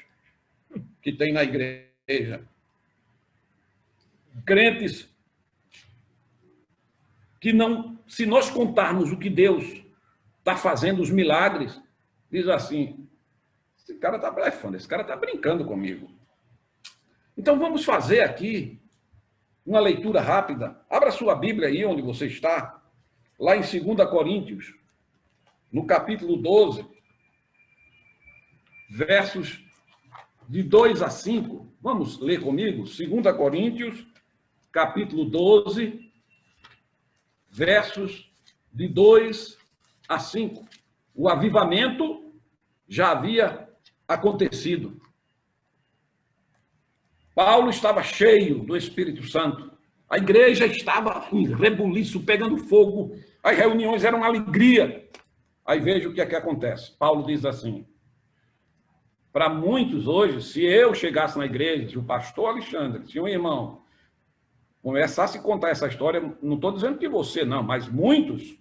que tem na igreja. Crentes que não, se nós contarmos o que Deus está fazendo, os milagres, diz assim: esse cara está blefando, esse cara está brincando comigo. Então vamos fazer aqui uma leitura rápida. Abra sua Bíblia aí onde você está, lá em 2 Coríntios, no capítulo 12, versos de 2 a 5. Vamos ler comigo? 2 Coríntios, capítulo 12, versos de 2 a 5. O avivamento já havia acontecido. Paulo estava cheio do Espírito Santo. A igreja estava em rebuliço, pegando fogo. As reuniões eram uma alegria. Aí veja o que é que acontece. Paulo diz assim: para muitos hoje, se eu chegasse na igreja, se o pastor Alexandre, se um irmão começasse a contar essa história, não estou dizendo que você não, mas muitos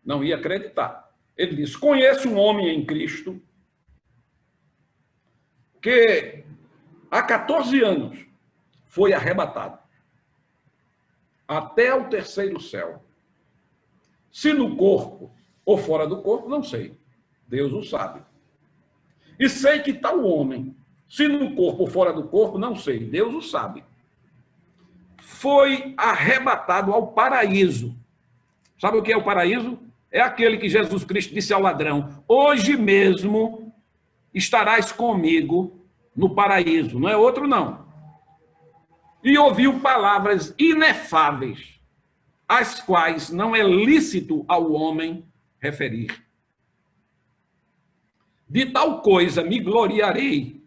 não iam acreditar. Ele diz: conheço um homem em Cristo que há 14 anos foi arrebatado até o terceiro céu. Se no corpo ou fora do corpo, não sei. Deus o sabe. E sei que tal homem, se no corpo ou fora do corpo, não sei. Deus o sabe. Foi arrebatado ao paraíso. Sabe o que é o paraíso? É aquele que Jesus Cristo disse ao ladrão: hoje mesmo estarás comigo no paraíso. Não é outro, não. E ouviu palavras inefáveis, as quais não é lícito ao homem referir. De tal coisa me gloriarei,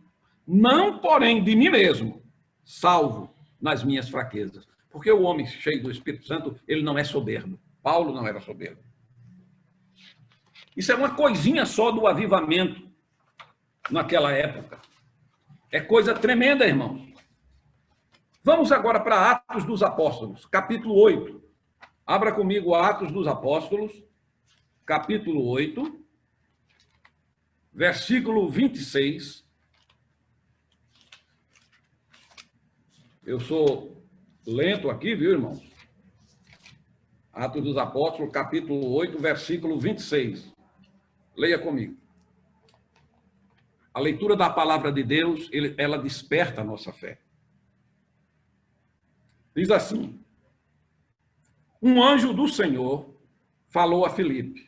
não porém de mim mesmo, salvo nas minhas fraquezas. Porque o homem cheio do Espírito Santo, ele não é soberbo. Paulo não era soberbo. Isso é uma coisinha só do avivamento naquela época. É coisa tremenda, irmãos. Vamos agora para Atos dos Apóstolos, capítulo 8. Abra comigo Atos dos Apóstolos, capítulo 8, versículo 26. Eu sou lento aqui, viu, irmãos? Atos dos Apóstolos, capítulo 8, versículo 26. Leia comigo. A leitura da palavra de Deus, ela desperta a nossa fé. Diz assim: um anjo do Senhor falou a Filipe,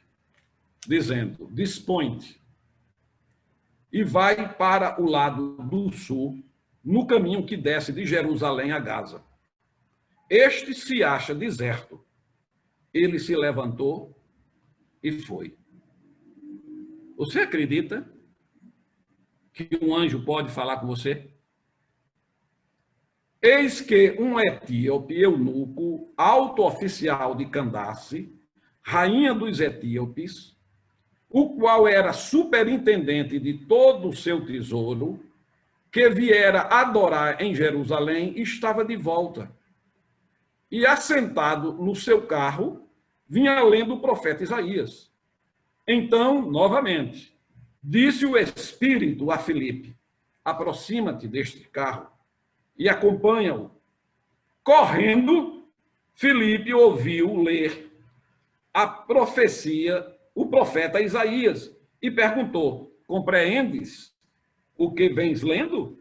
dizendo: dispõe-te e vai para o lado do sul, no caminho que desce de Jerusalém a Gaza. Este se acha deserto. Ele se levantou e foi. Você acredita que um anjo pode falar com você? Eis que um etíope eunuco, alto oficial de Candace, rainha dos etíopes, o qual era superintendente de todo o seu tesouro, que viera adorar em Jerusalém, estava de volta. E assentado no seu carro, vinha lendo o profeta Isaías. Então, novamente, disse o Espírito a Filipe: aproxima-te deste carro e acompanha-o. Correndo, Filipe ouviu ler a profecia, o profeta Isaías, e perguntou: compreendes o que vens lendo?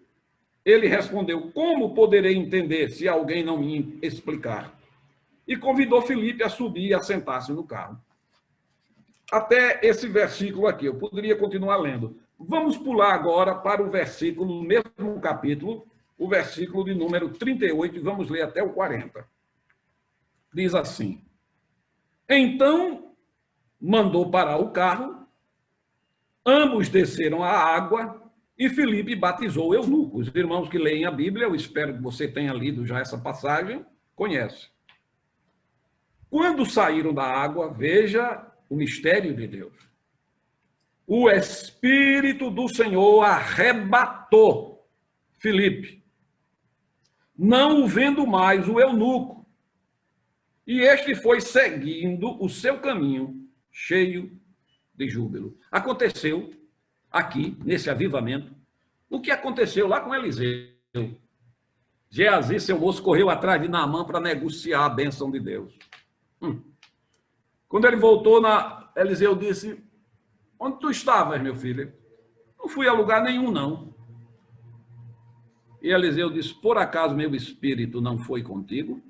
Ele respondeu: como poderei entender se alguém não me explicar? E convidou Filipe a subir e a sentar-se no carro. Até esse versículo aqui, eu poderia continuar lendo. Vamos pular agora para o versículo, no mesmo capítulo, o versículo de número 38, e vamos ler até o 40. Diz assim: então mandou parar o carro, ambos desceram à água, e Filipe batizou o eunuco. Os irmãos que leem a Bíblia, eu espero que você tenha lido já essa passagem, conhece. Quando saíram da água, veja o mistério de Deus. O Espírito do Senhor arrebatou Filipe, não o vendo mais o eunuco, e este foi seguindo o seu caminho, cheio de júbilo. Aconteceu aqui, nesse avivamento, o que aconteceu lá com Eliseu. Geazi, seu moço, correu atrás de Naamã para negociar a bênção de Deus. Quando ele voltou, Eliseu disse: onde tu estavas, meu filho? Não fui a lugar nenhum, não. E Eliseu disse: por acaso meu espírito não foi contigo?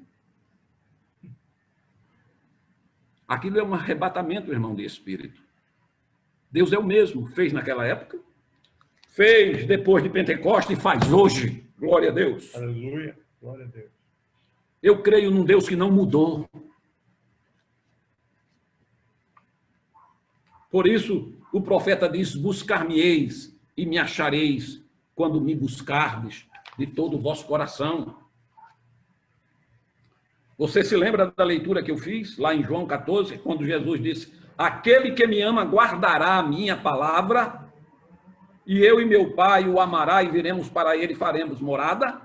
Aquilo é um arrebatamento, irmão, de espírito. Deus é o mesmo, fez naquela época, fez depois de Pentecostes e faz hoje. Glória a Deus. Aleluia. Glória a Deus. Eu creio num Deus que não mudou. Por isso, o profeta diz: buscar-me-eis e me achareis quando me buscardes de todo o vosso coração. Você se lembra da leitura que eu fiz lá em João 14, quando Jesus disse: aquele que me ama guardará a minha palavra, e eu e meu Pai o amará e viremos para ele e faremos morada?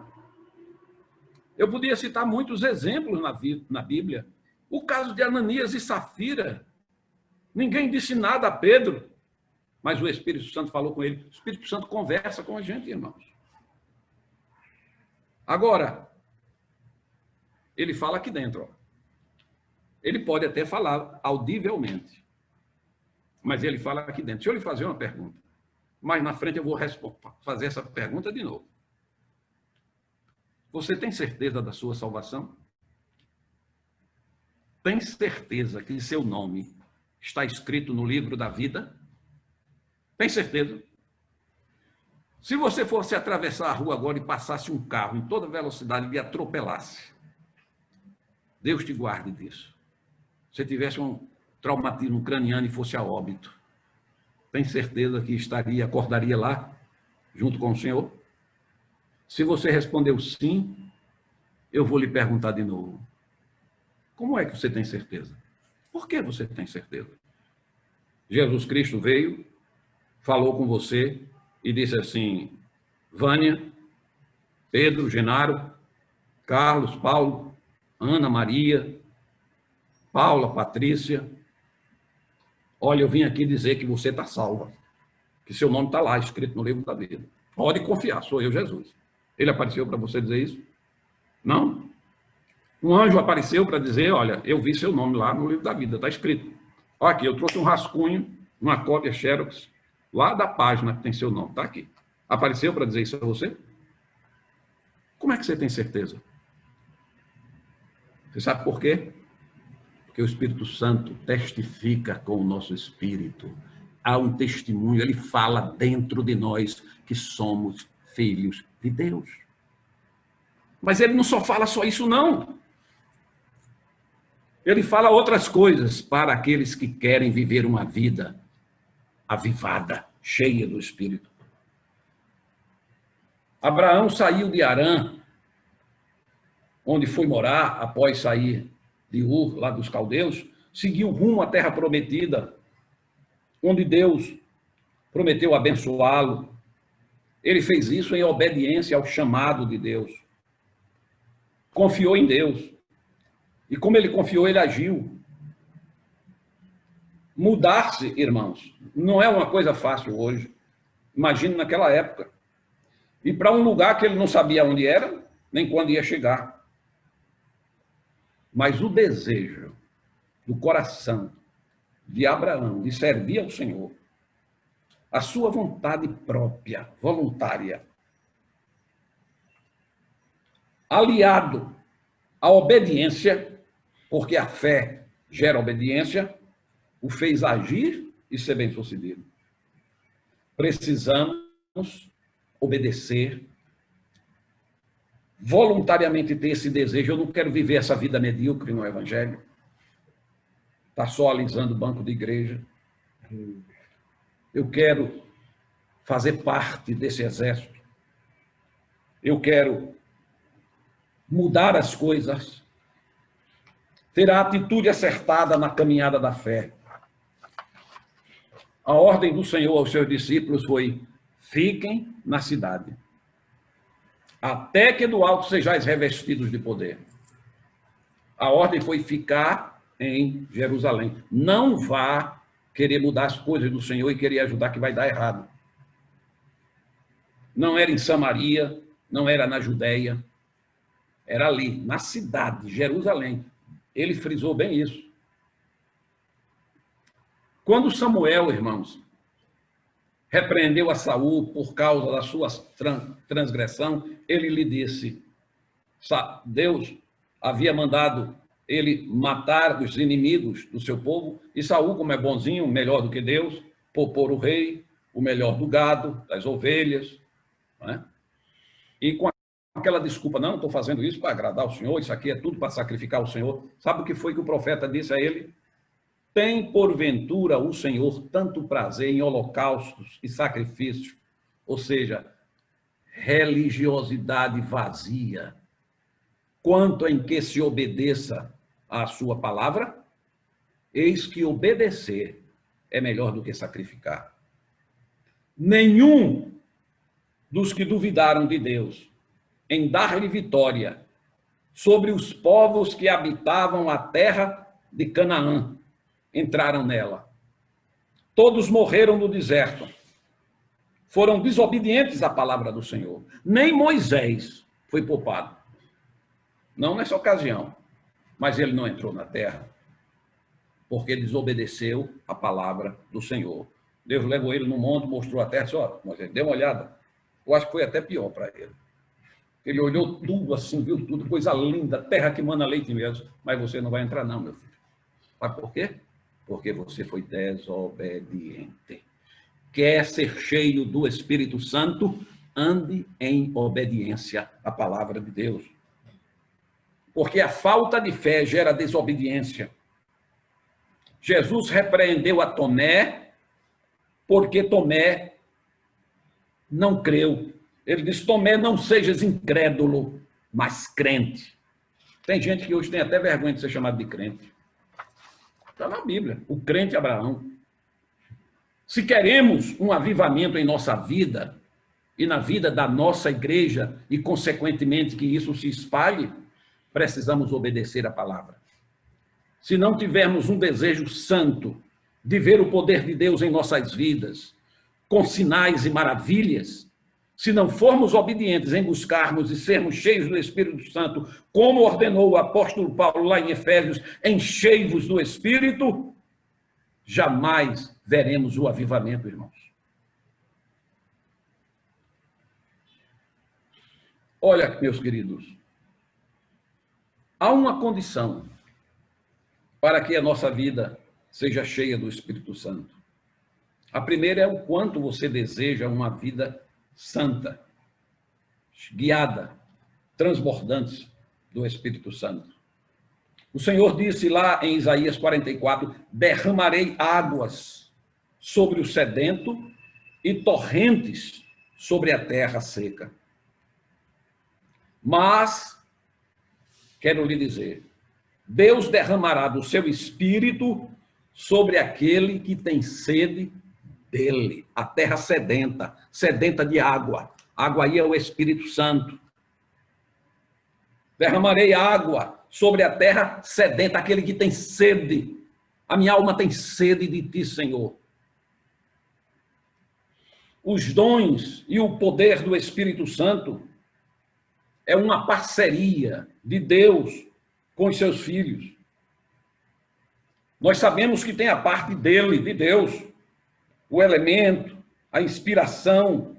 Eu podia citar muitos exemplos na Bíblia. O caso de Ananias e Safira. Ninguém disse nada a Pedro, mas o Espírito Santo falou com ele. O Espírito Santo conversa com a gente, irmãos. Agora, ele fala aqui dentro. Ó. Ele pode até falar audivelmente, mas ele fala aqui dentro. Deixa eu lhe fazer uma pergunta. Mais na frente eu vou fazer essa pergunta de novo. Você tem certeza da sua salvação? Tem certeza que seu nome está escrito no livro da vida? Tem certeza? Se você fosse atravessar a rua agora e passasse um carro em toda velocidade e atropelasse, Deus te guarde disso. Se tivesse um traumatismo craniano e fosse a óbito, tem certeza que acordaria lá, junto com o Senhor? Se você respondeu sim, eu vou lhe perguntar de novo. Como é que você tem certeza? Por que você tem certeza? Jesus Cristo veio, falou com você e disse assim: Vânia, Pedro, Genaro, Carlos, Paulo, Ana, Maria, Paula, Patrícia, olha, eu vim aqui dizer que você está salva, que seu nome está lá, escrito no livro da vida. Pode confiar, sou eu, Jesus. Ele apareceu para você dizer isso? Não? Um anjo apareceu para dizer, olha, eu vi seu nome lá no livro da vida, está escrito. Olha aqui, eu trouxe um rascunho, uma cópia xerox, lá da página que tem seu nome, está aqui. Apareceu para dizer isso a você? Como é que você tem certeza? Você sabe por quê? Porque o Espírito Santo testifica com o nosso espírito. Há um testemunho, ele fala dentro de nós que somos filhos de Deus. Mas ele não só fala só isso, não. Ele fala outras coisas para aqueles que querem viver uma vida avivada, cheia do Espírito. Abraão saiu de Harã, onde foi morar após sair de Ur, lá dos caldeus, seguiu rumo à terra prometida, onde Deus prometeu abençoá-lo. Ele fez isso em obediência ao chamado de Deus. Confiou em Deus. E como ele confiou, ele agiu. Mudar-se, irmãos, não é uma coisa fácil hoje. Imagine naquela época. Ir para um lugar que ele não sabia onde era, nem quando ia chegar. Mas o desejo do coração de Abraão de servir ao Senhor, a sua vontade própria, voluntária, aliado à obediência, porque a fé gera obediência, o fez agir e ser bem-sucedido. Precisamos obedecer, voluntariamente ter esse desejo. Eu não quero viver essa vida medíocre no Evangelho. Está só alisando o banco de igreja. Eu quero fazer parte desse exército. Eu quero mudar as coisas. Ter a atitude acertada na caminhada da fé. A ordem do Senhor aos seus discípulos foi: fiquem na cidade, até que do alto sejais revestidos de poder. A ordem foi ficar em Jerusalém. Não vá querer mudar as coisas do Senhor e querer ajudar, que vai dar errado. Não era em Samaria, não era na Judéia, era ali, na cidade, Jerusalém. Ele frisou bem isso. Quando Samuel, irmãos, repreendeu a Saul por causa da sua transgressão, ele lhe disse, Deus havia mandado ele matar os inimigos do seu povo, e Saul, como é bonzinho, melhor do que Deus, pôr o rei, o melhor do gado, das ovelhas, não é? E com aquela desculpa, não, estou fazendo isso para agradar o Senhor, isso aqui é tudo para sacrificar o Senhor. Sabe o que foi que o profeta disse a ele? Tem, porventura, o Senhor tanto prazer em holocaustos e sacrifícios, ou seja, religiosidade vazia, quanto em que se obedeça à sua palavra? Eis que obedecer é melhor do que sacrificar. Nenhum dos que duvidaram de Deus em dar-lhe vitória sobre os povos que habitavam a terra de Canaã entraram nela. Todos morreram no deserto. Foram desobedientes à palavra do Senhor. Nem Moisés foi poupado. Não nessa ocasião. Mas ele não entrou na terra, porque desobedeceu a palavra do Senhor. Deus levou ele no monte, mostrou a terra, disse, ó, Moisés, dê uma olhada. Eu acho que foi até pior para ele. Ele olhou tudo assim, viu tudo, coisa linda, terra que mana leite e mel. Mas você não vai entrar não, meu filho. Sabe por quê? Porque você foi desobediente. Quer ser cheio do Espírito Santo? Ande em obediência à palavra de Deus. Porque a falta de fé gera desobediência. Jesus repreendeu a Tomé, porque Tomé não creu. Ele disse, Tomé, não sejas incrédulo, mas crente. Tem gente que hoje tem até vergonha de ser chamado de crente. Está na Bíblia, o crente Abraão. Se queremos um avivamento em nossa vida e na vida da nossa igreja e, consequentemente, que isso se espalhe, precisamos obedecer a palavra. Se não tivermos um desejo santo de ver o poder de Deus em nossas vidas, com sinais e maravilhas, se não formos obedientes em buscarmos e sermos cheios do Espírito Santo, como ordenou o apóstolo Paulo lá em Efésios, enchei-vos do Espírito, jamais veremos o avivamento, irmãos. Olha, meus queridos, há uma condição para que a nossa vida seja cheia do Espírito Santo. A primeira é o quanto você deseja uma vida santa, guiada, transbordante do Espírito Santo. O Senhor disse lá em Isaías 44, derramarei águas sobre o sedento e torrentes sobre a terra seca. Mas, quero lhe dizer, Deus derramará do seu Espírito sobre aquele que tem sede dele, a terra sedenta, sedenta de água. Água aí é o Espírito Santo. Derramarei água sobre a terra sedenta, aquele que tem sede. A minha alma tem sede de ti, Senhor. Os dons e o poder do Espírito Santo é uma parceria de Deus com os seus filhos. Nós sabemos que tem a parte dele, de Deus, o elemento, a inspiração,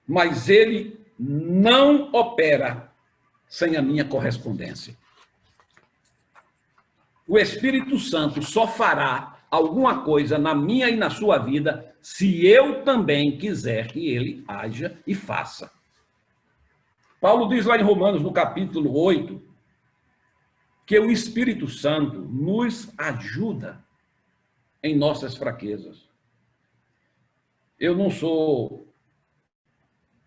mas ele não opera sem a minha correspondência. O Espírito Santo só fará alguma coisa na minha e na sua vida se eu também quiser que ele haja e faça. Paulo diz lá em Romanos, no capítulo 8, que o Espírito Santo nos ajuda em nossas fraquezas. Eu não sou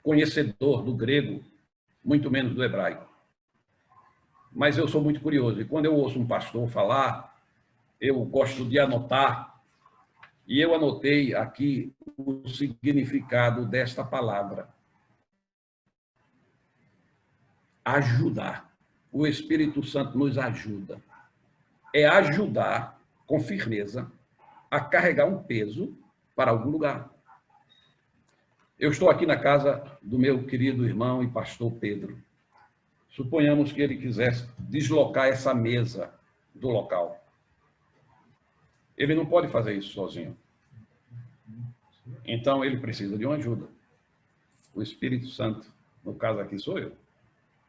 conhecedor do grego, muito menos do hebraico, mas eu sou muito curioso. E quando eu ouço um pastor falar, eu gosto de anotar, e eu anotei aqui o significado desta palavra. Ajudar. O Espírito Santo nos ajuda. É ajudar com firmeza a carregar um peso para algum lugar. Eu estou aqui na casa do meu querido irmão e pastor Pedro. Suponhamos que ele quisesse deslocar essa mesa do local. Ele não pode fazer isso sozinho. Então, ele precisa de uma ajuda. O Espírito Santo, no caso aqui sou eu.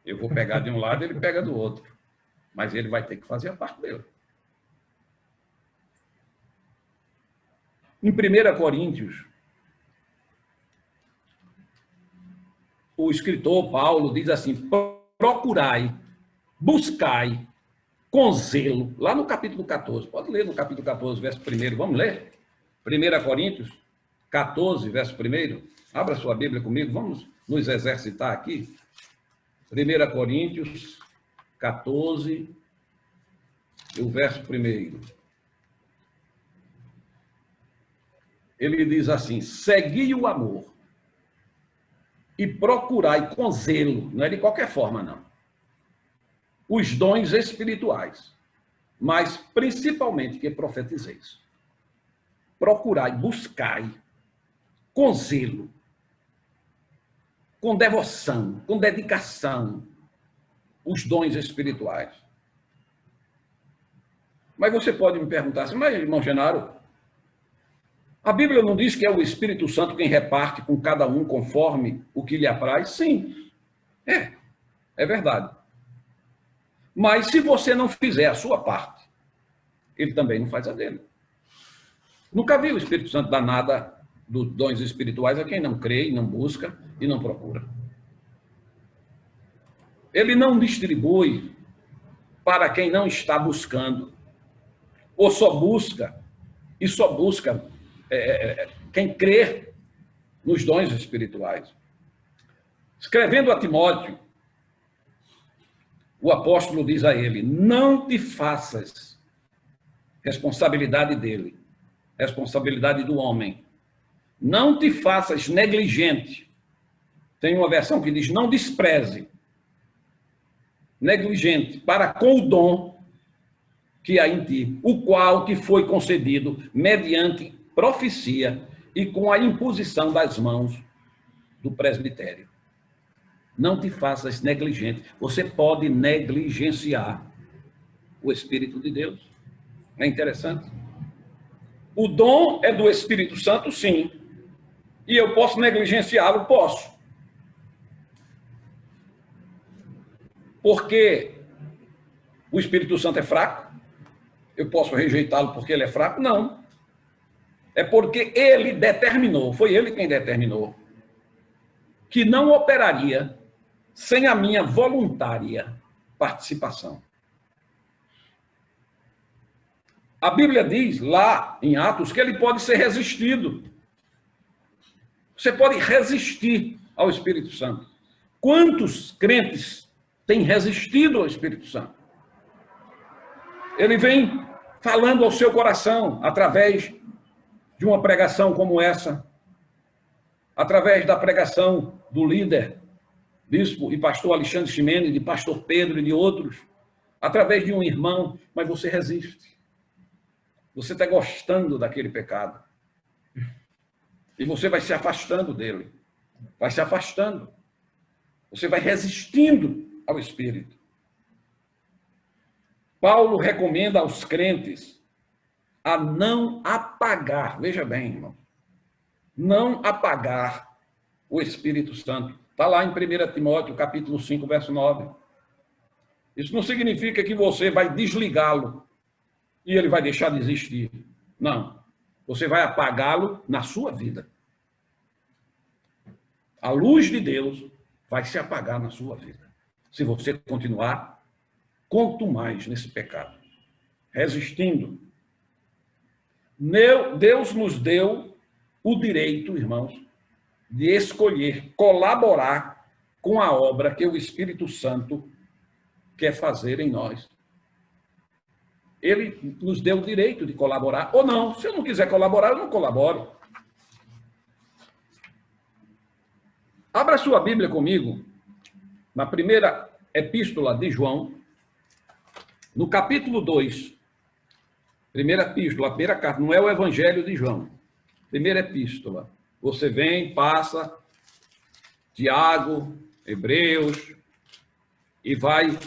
Eu vou pegar de um lado, ele pega do outro. Mas ele vai ter que fazer a parte dele. Em 1 Coríntios, o escritor Paulo diz assim, procurai, buscai com zelo, lá no capítulo 14, pode ler no capítulo 14, verso 1, vamos ler? 1 Coríntios 14, verso 1, abra sua Bíblia comigo, vamos nos exercitar aqui. 1 Coríntios 14, o verso 1. Ele diz assim, segui o amor e procurai com zelo, não é de qualquer forma, não, os dons espirituais, mas principalmente que profetizeis. Procurai, buscai com zelo, com devoção, com dedicação, os dons espirituais. Mas você pode me perguntar assim, mas, irmão Genaro, a Bíblia não diz que é o Espírito Santo quem reparte com cada um conforme o que lhe apraz? Sim, é verdade. Mas se você não fizer a sua parte, ele também não faz a dele. Nunca vi o Espírito Santo dar nada dos dons espirituais a quem não crê, e não busca e não procura. Ele não distribui para quem não está buscando, ou só busca quem crê nos dons espirituais. Escrevendo a Timóteo, o apóstolo diz a ele, não te faças, responsabilidade dele, responsabilidade do homem, não te faças negligente. Tem uma versão que diz, não despreze. Negligente, para com o dom que há em ti, o qual te foi concedido mediante profecia e com a imposição das mãos do presbitério. Não te faças negligente. Você pode negligenciar o Espírito de Deus. É interessante. O dom é do Espírito Santo, sim. E eu posso negligenciá-lo? Posso. Porque o Espírito Santo é fraco? Eu posso rejeitá-lo porque ele é fraco? Não. É porque ele determinou, foi ele quem determinou, que não operaria sem a minha voluntária participação. A Bíblia diz lá em Atos que ele pode ser resistido. Você pode resistir ao Espírito Santo. Quantos crentes têm resistido ao Espírito Santo? Ele vem falando ao seu coração através de uma pregação como essa, através da pregação do líder, bispo e pastor Alexandre Ximenes, de pastor Pedro e de outros, através de um irmão, mas você resiste. Você está gostando daquele pecado. E você vai se afastando dele. Vai se afastando. Você vai resistindo ao Espírito. Paulo recomenda aos crentes a não apagar, veja bem, irmão, não apagar o Espírito Santo. Está lá em 1 Timóteo, capítulo 5, verso 9. Isso não significa que você vai desligá-lo e ele vai deixar de existir. Não. Você vai apagá-lo na sua vida. A luz de Deus vai se apagar na sua vida. Se você continuar, quanto mais nesse pecado, resistindo. Deus nos deu o direito, irmãos, de escolher, colaborar com a obra que o Espírito Santo quer fazer em nós. Ele nos deu o direito de colaborar, ou não. Se eu não quiser colaborar, eu não colaboro. Abra sua Bíblia comigo, na primeira epístola de João, no capítulo 2. Primeira epístola, a primeira carta, não é o Evangelho de João. Primeira epístola. Você vem, passa, Tiago, Hebreus, e vai 1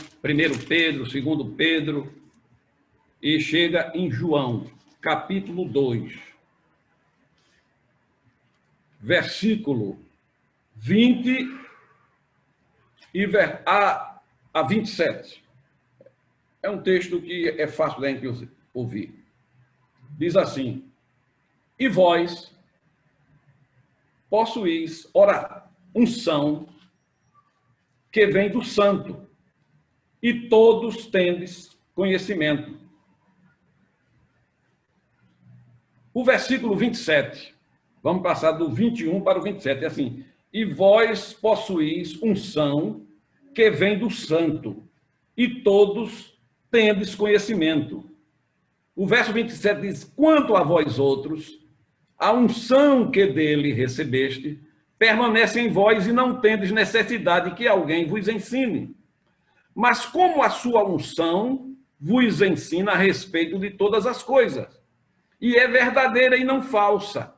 Pedro, 2 Pedro, e chega em João, capítulo 2, versículo 20 a 27. É um texto que é fácil da gente ouvir. Diz assim: e vós possuís, ora, unção que vem do santo, e todos tendes conhecimento. O versículo 27, vamos passar do 21 para o 27, é assim: e vós possuís unção que vem do santo, e todos tendes conhecimento. O verso 27 diz: quanto a vós outros, a unção que dele recebeste permanece em vós e não tendes necessidade que alguém vos ensine. Mas como a sua unção vos ensina a respeito de todas as coisas, e é verdadeira e não falsa,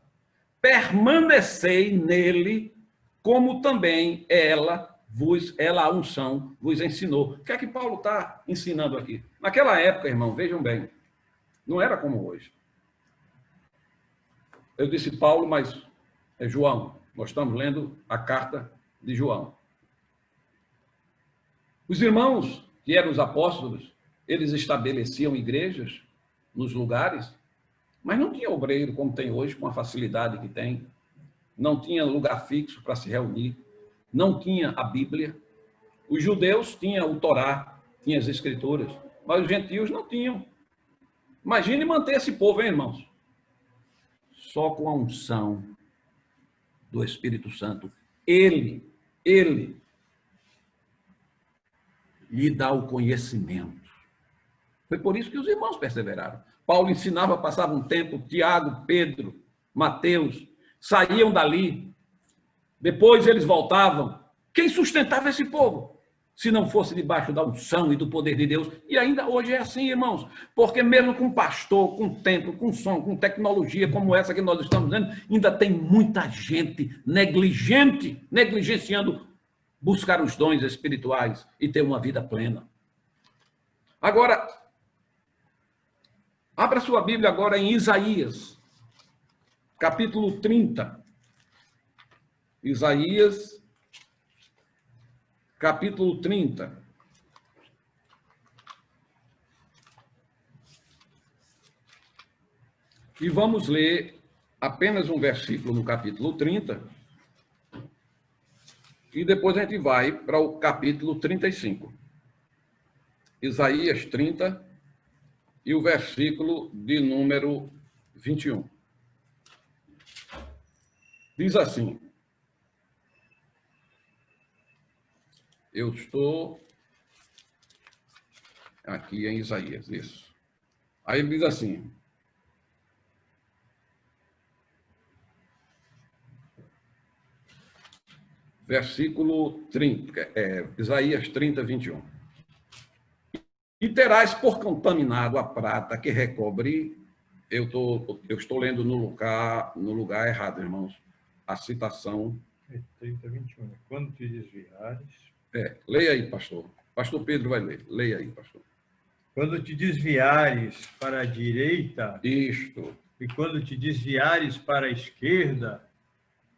permanecei nele, como também ela, a unção, vos ensinou. O que é que Paulo está ensinando aqui? Naquela época, irmão, vejam bem, não era como hoje. Eu disse Paulo, mas é João. Nós estamos lendo a carta de João. Os irmãos, que eram os apóstolos, eles estabeleciam igrejas nos lugares, mas não tinha obreiro como tem hoje, com a facilidade que tem. Não tinha lugar fixo para se reunir. Não tinha a Bíblia. Os judeus tinham o Torá, tinham as Escrituras, mas os gentios não tinham. Imagine manter esse povo, hein, irmãos? Só com a unção do Espírito Santo. Ele lhe dá o conhecimento. Foi por isso que os irmãos perseveraram. Paulo ensinava, passava um tempo, Tiago, Pedro, Mateus, saíam dali. Depois eles voltavam. Quem sustentava esse povo? se não fosse debaixo da unção e do poder de Deus. E ainda hoje é assim, irmãos, porque mesmo com pastor, com templo, com som, com tecnologia como essa que nós estamos vendo, ainda tem muita gente negligenciando buscar os dons espirituais e ter uma vida plena. Agora, abra sua Bíblia agora em Isaías, capítulo 30. Isaías, capítulo 30. E vamos ler apenas um versículo no capítulo 30. E depois a gente vai para o capítulo 35. Isaías 30 e o versículo de número 21. Diz assim: eu estou aqui em Isaías, isso. Aí ele diz assim: versículo 30, Isaías 30, 21. E terás por contaminado a prata que recobre. Eu estou lendo no lugar errado, irmãos. A citação. 30, 21. Quando te desviares. Leia aí, pastor. Pastor Pedro vai ler. Leia aí, pastor. Quando te desviares para a direita. Isto. E quando te desviares para a esquerda,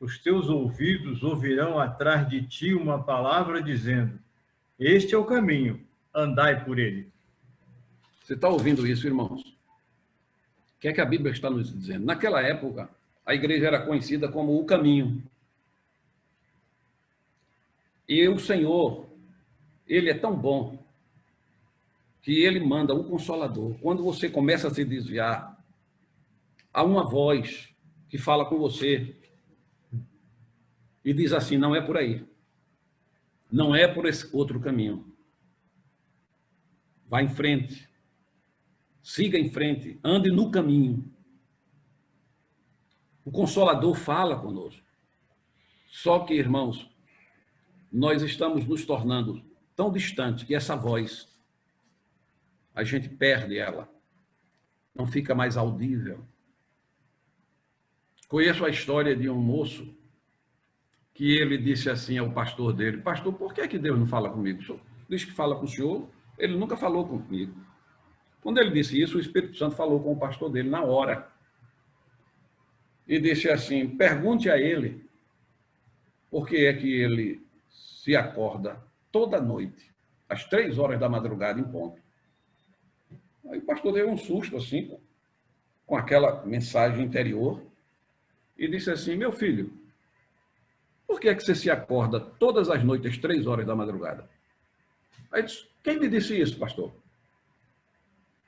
os teus ouvidos ouvirão atrás de ti uma palavra dizendo: este é o caminho, andai por ele. Você está ouvindo isso, irmãos? O que é que a Bíblia está nos dizendo? Naquela época, a igreja era conhecida como o caminho. E o Senhor, Ele é tão bom que Ele manda um Consolador. Quando você começa a se desviar, há uma voz que fala com você e diz assim: não é por aí. Não é por esse outro caminho. Vá em frente. Siga em frente. Ande no caminho. O Consolador fala conosco. Só que, irmãos, nós estamos nos tornando tão distantes que essa voz, a gente perde ela. Não fica mais audível. Conheço a história de um moço que ele disse assim ao pastor dele: pastor, por que Deus não fala comigo? O senhor diz que fala com o senhor, ele nunca falou comigo. Quando ele disse isso, o Espírito Santo falou com o pastor dele na hora. E disse assim: pergunte a ele por que é que ele se acorda toda noite, às 3 horas da madrugada em ponto. Aí o pastor deu um susto assim, com aquela mensagem interior, e disse assim: meu filho, por que é que você se acorda todas as noites às 3 horas da madrugada? Aí disse: quem lhe disse isso, pastor?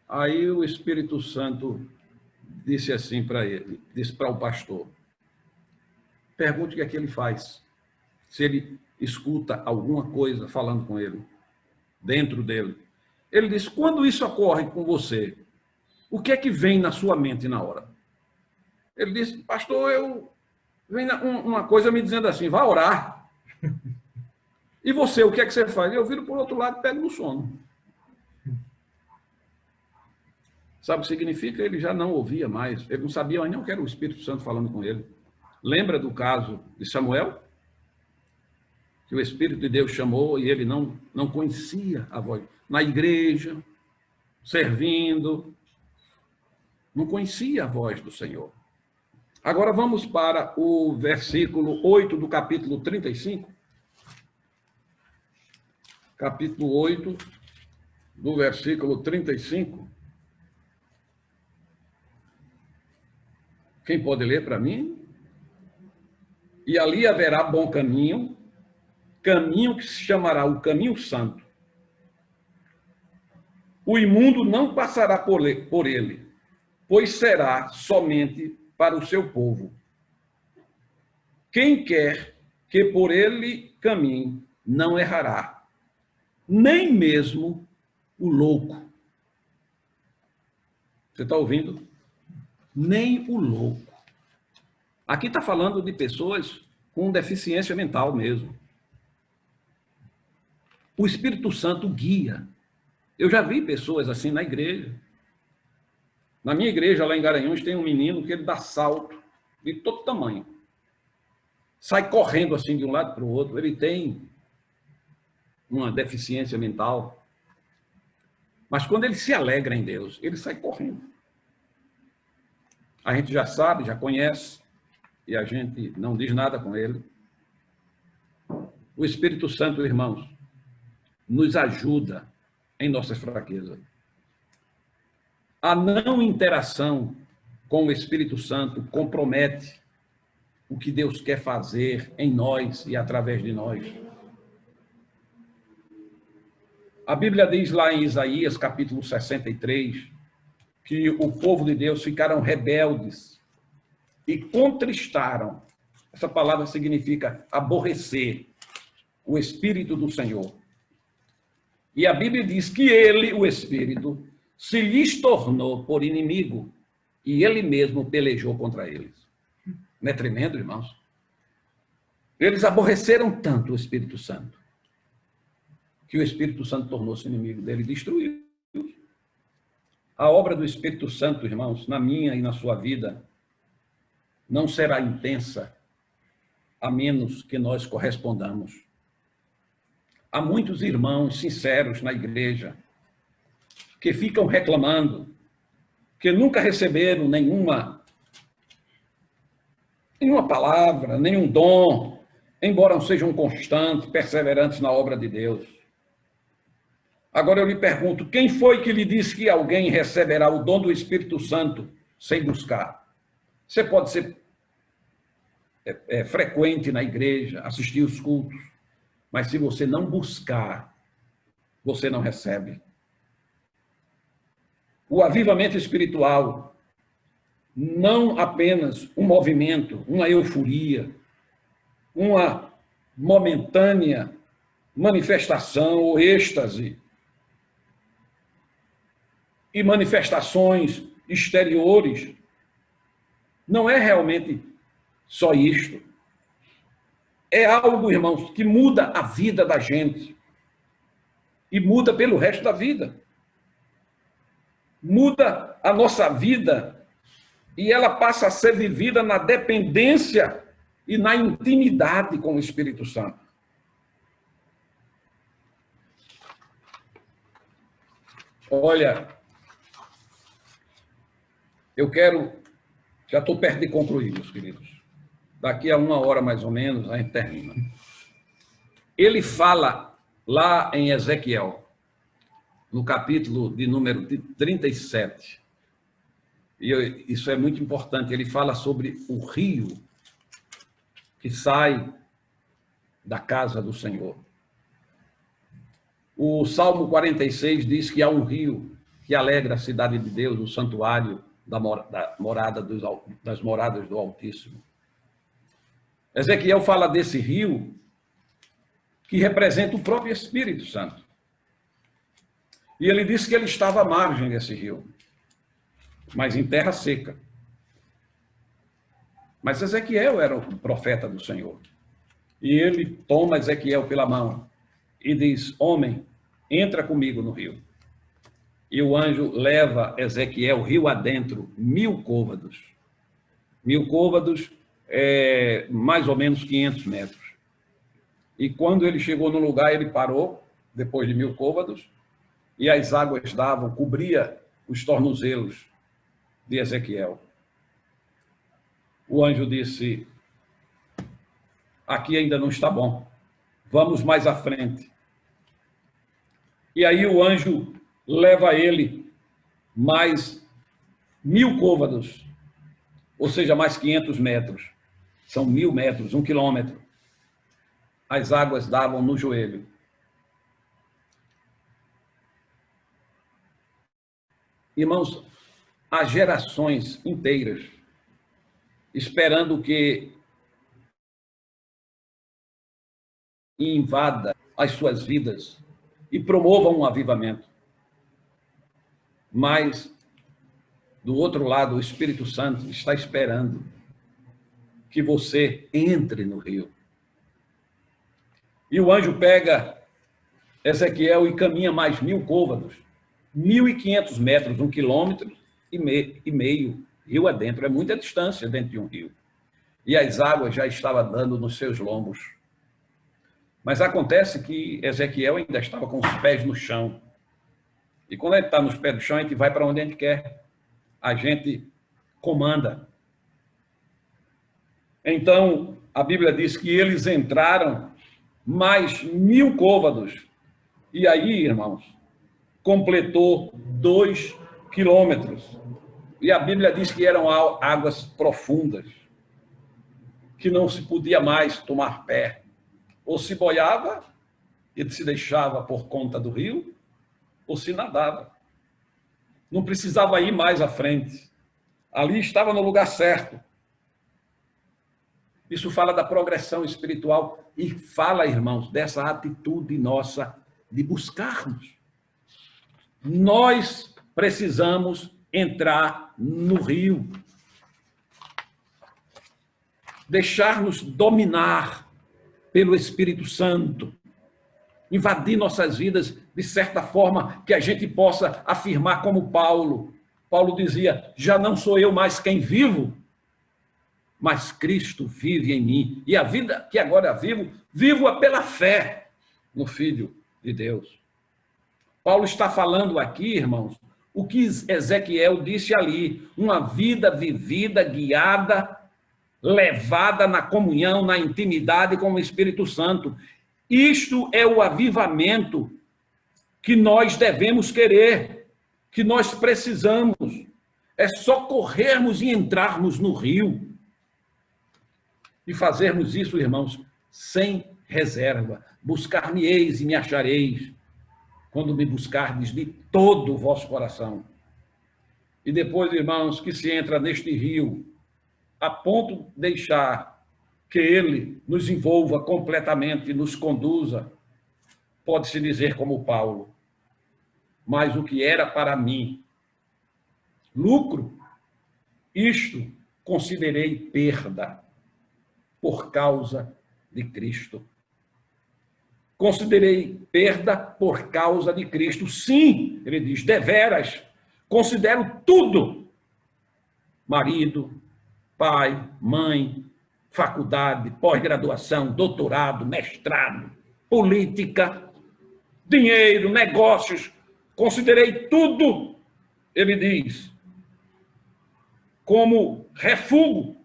Aí o Espírito Santo disse assim para ele, disse para o pastor: pergunte o que é que ele faz. Se ele escuta alguma coisa falando com ele, dentro dele. Ele disse: quando isso ocorre com você, o que é que vem na sua mente na hora? Ele disse: pastor, vem uma coisa me dizendo assim: vá orar. E você, o que é que você faz? Eu viro por outro lado e pego no sono. Sabe o que significa? Ele já não ouvia mais. Ele não sabia mais nem o que era o Espírito Santo falando com ele. Lembra do caso de Samuel? Que o Espírito de Deus chamou e ele não conhecia a voz. Na igreja, servindo, não conhecia a voz do Senhor. Agora vamos para o versículo 8 do capítulo 35. Capítulo 8, do versículo 35. Quem pode ler para mim? E ali haverá bom caminho, caminho que se chamará o caminho santo. O imundo não passará por ele, pois será somente para o seu povo. Quem quer que por ele caminhe, não errará, nem mesmo o louco. Você está ouvindo? Nem o louco. Aqui está falando de pessoas com deficiência mental mesmo. O Espírito Santo guia. Eu já vi pessoas assim na igreja. Na minha igreja, lá em Garanhuns, tem um menino que ele dá salto de todo tamanho. Sai correndo assim de um lado para o outro. Ele tem uma deficiência mental. Mas quando ele se alegra em Deus, ele sai correndo. A gente já sabe, já conhece, e a gente não diz nada com ele. O Espírito Santo, irmãos, nos ajuda em nossas fraquezas. A não interação com o Espírito Santo compromete o que Deus quer fazer em nós e através de nós. A Bíblia diz lá em Isaías, capítulo 63, que o povo de Deus ficaram rebeldes e contristaram. Essa palavra significa aborrecer o Espírito do Senhor. E a Bíblia diz que ele, o Espírito, se lhes tornou por inimigo e ele mesmo pelejou contra eles. Não é tremendo, irmãos? Eles aborreceram tanto o Espírito Santo que o Espírito Santo tornou-se inimigo dele e destruiu. A obra do Espírito Santo, irmãos, na minha e na sua vida, não será intensa a menos que nós correspondamos. Há muitos irmãos sinceros na igreja que ficam reclamando que nunca receberam nenhuma palavra, nenhum dom, embora sejam constantes, perseverantes na obra de Deus. Agora eu lhe pergunto, quem foi que lhe disse que alguém receberá o dom do Espírito Santo sem buscar? Você pode ser frequente na igreja, assistir os cultos, mas se você não buscar, você não recebe. O avivamento espiritual, não apenas um movimento, uma euforia, uma momentânea manifestação ou êxtase, e manifestações exteriores, não é realmente só isto. É algo, irmãos, que muda a vida da gente e muda pelo resto da vida. Muda a nossa vida e ela passa a ser vivida na dependência e na intimidade com o Espírito Santo. Olha, já estou perto de concluir, meus queridos. Daqui a 1 hora, mais ou menos, a gente termina. Ele fala lá em Ezequiel, no capítulo de número 37, e isso é muito importante, ele fala sobre o rio que sai da casa do Senhor. O Salmo 46 diz que há um rio que alegra a cidade de Deus, o santuário das moradas do Altíssimo. Ezequiel fala desse rio que representa o próprio Espírito Santo. E ele disse que ele estava à margem desse rio, mas em terra seca. Mas Ezequiel era o profeta do Senhor. E ele toma Ezequiel pela mão e diz: homem, entra comigo no rio. E o anjo leva Ezequiel rio adentro, 1000 côvados. 1000 côvados é mais ou menos 500 metros. E quando ele chegou no lugar, ele parou, depois de 1000 côvados, e as águas cobria os tornozelos de Ezequiel. O anjo disse: aqui ainda não está bom, vamos mais à frente. E aí o anjo leva ele mais 1000 côvados, ou seja, mais 500 metros. São 1000 metros, 1 quilômetro. As águas davam no joelho. Irmãos, há gerações inteiras esperando que invada as suas vidas e promova um avivamento. Mas, do outro lado, o Espírito Santo está esperando que você entre no rio. E o anjo pega Ezequiel e caminha mais 1000 côvados, 1.500 metros, 1,5 quilômetro, rio adentro. É muita distância dentro de um rio. E as águas já estavam dando nos seus lombos. Mas acontece que Ezequiel ainda estava com os pés no chão. E quando ele está nos pés do chão, a gente vai para onde a gente quer. A gente comanda. Então, a Bíblia diz que eles entraram mais 1000 côvados. E aí, irmãos, completou 2 quilômetros. E a Bíblia diz que eram águas profundas, que não se podia mais tomar pé. Ou se boiava, ele se deixava por conta do rio, ou se nadava. Não precisava ir mais à frente. Ali estava no lugar certo. Isso fala da progressão espiritual e fala, irmãos, dessa atitude nossa de buscarmos. Nós precisamos entrar no rio. Deixar-nos dominar pelo Espírito Santo. Invadir nossas vidas de certa forma que a gente possa afirmar como Paulo. Paulo dizia, já não sou eu mais quem vivo, mas Cristo vive em mim. E a vida que agora vivo, vivo-a pela fé no Filho de Deus. Paulo está falando aqui, irmãos, o que Ezequiel disse ali, uma vida vivida, guiada, levada na comunhão, na intimidade com o Espírito Santo. Isto é o avivamento que nós devemos querer, que nós precisamos. É só corrermos e entrarmos no rio. E fazermos isso, irmãos, sem reserva. Buscar-me-eis e me achareis, quando me buscardes de todo o vosso coração. E depois, irmãos, que se entra neste rio, a ponto de deixar que ele nos envolva completamente, nos conduza, pode-se dizer como Paulo, mas o que era para mim lucro, isto considerei perda por causa de Cristo. Considerei perda por causa de Cristo. Sim, ele diz, deveras, considero tudo. Marido, pai, mãe, faculdade, pós-graduação, doutorado, mestrado, política, dinheiro, negócios, considerei tudo, ele diz, como refúgio